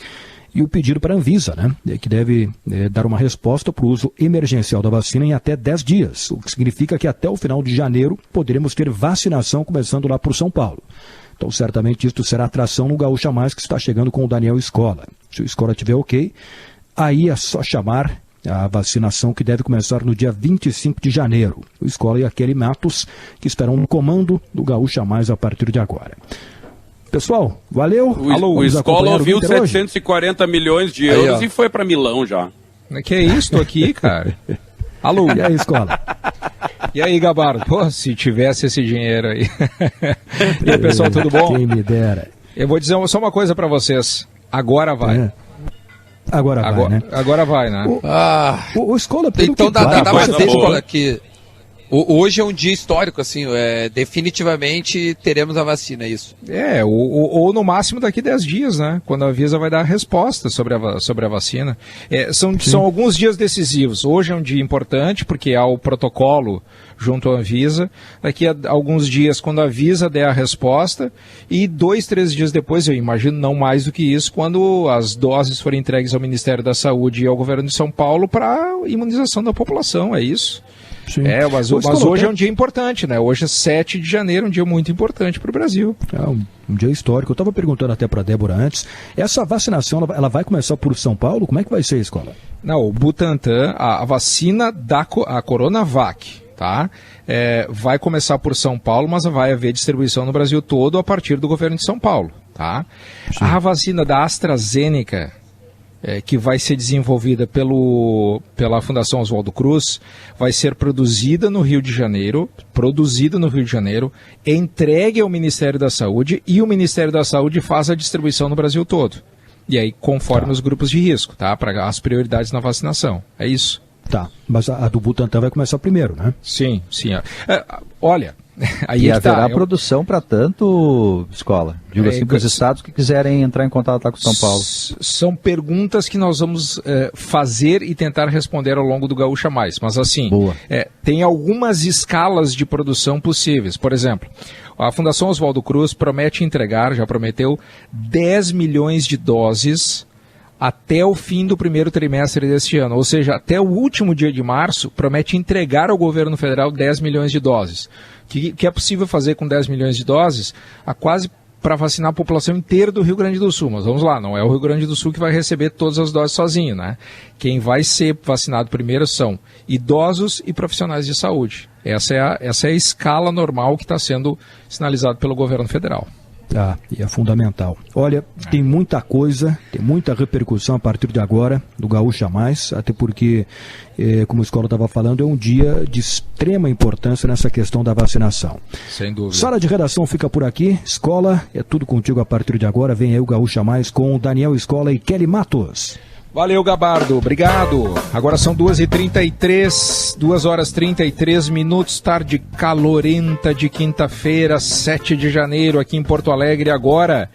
E o pedido para a Anvisa, né, que deve dar uma resposta para o uso emergencial da vacina em até 10 dias, o que significa que até o final de janeiro poderemos ter vacinação começando lá por São Paulo. Então, certamente, isso será atração no Gaúcha Mais, que está chegando com o Daniel Scola. Se o Scola estiver ok, aí é só chamar a vacinação que deve começar no dia 25 de janeiro. O Scola e a Kelly Matos, que estarão no comando do Gaúcha Mais a partir de agora. Pessoal, valeu.
O Scola ouviu 740 milhões de euros e foi para Milão já.
Que é isso, tô aqui, cara. Alô.
E aí, Scola?
E aí, Gabardo? Pô, se tivesse esse dinheiro aí. E aí, pessoal, tudo bom?
Quem me dera.
Eu vou dizer só uma coisa para vocês. Agora vai.
Agora vai, né?
Agora vai, né?
O Scola...
Então dá mais tempo, Scola, que... Hoje é um dia histórico, assim, definitivamente teremos a vacina, é isso.
Ou no máximo daqui 10 dias, né? Quando a Anvisa vai dar a resposta sobre a vacina. São alguns dias decisivos. Hoje é um dia importante, porque há o protocolo junto à Anvisa. Daqui a alguns dias, quando a Anvisa der a resposta, e 2, 3 dias depois, eu imagino não mais do que isso, quando as doses forem entregues ao Ministério da Saúde e ao governo de São Paulo para imunização da população, é isso. Mas hoje é um dia importante, né? Hoje é 7 de janeiro, um dia muito importante para o Brasil.
É um dia histórico. Eu estava perguntando até para a Débora antes, essa vacinação, ela vai começar por São Paulo? Como é que vai ser, Scola?
Não, o Butantan, a vacina a Coronavac, tá? Vai começar por São Paulo, mas vai haver distribuição no Brasil todo a partir do governo de São Paulo, tá? A vacina da AstraZeneca, que vai ser desenvolvida pela Fundação Oswaldo Cruz, vai ser produzida no Rio de Janeiro, entregue ao Ministério da Saúde, e o Ministério da Saúde faz a distribuição no Brasil todo. E aí, conforme os grupos de risco, tá? Para as prioridades na vacinação. É isso.
Tá, mas a do Butantan vai começar primeiro, né?
Sim. Olha... Aí
e haverá produção para tanto, Scola? Digo assim, para os estados que quiserem entrar em contato lá com São Paulo.
São perguntas que nós vamos fazer e tentar responder ao longo do Gaúcha Mais. Mas assim, tem algumas escalas de produção possíveis. Por exemplo, a Fundação Oswaldo Cruz já prometeu 10 milhões de doses até o fim do primeiro trimestre deste ano, ou seja, até o último dia de março, promete entregar ao governo federal 10 milhões de doses. Que é possível fazer com 10 milhões de doses quase para vacinar a população inteira do Rio Grande do Sul. Mas vamos lá, não é o Rio Grande do Sul que vai receber todas as doses sozinho, né? Quem vai ser vacinado primeiro são idosos e profissionais de saúde. Essa é a escala normal que está sendo sinalizada pelo governo federal.
E é fundamental. Olha, tem muita coisa, tem muita repercussão a partir de agora do Gaúcha Mais, até porque, como a escola estava falando, é um dia de extrema importância nessa questão da vacinação.
Sem dúvida.
Sala de redação fica por aqui. Escola, é tudo contigo a partir de agora. Vem aí o Gaúcha Mais com Daniel Escola e Kelly Matos.
Valeu, Gabardo, obrigado. Agora são 2h33, 2h33, tarde calorenta de quinta-feira, 7 de janeiro, aqui em Porto Alegre. Agora,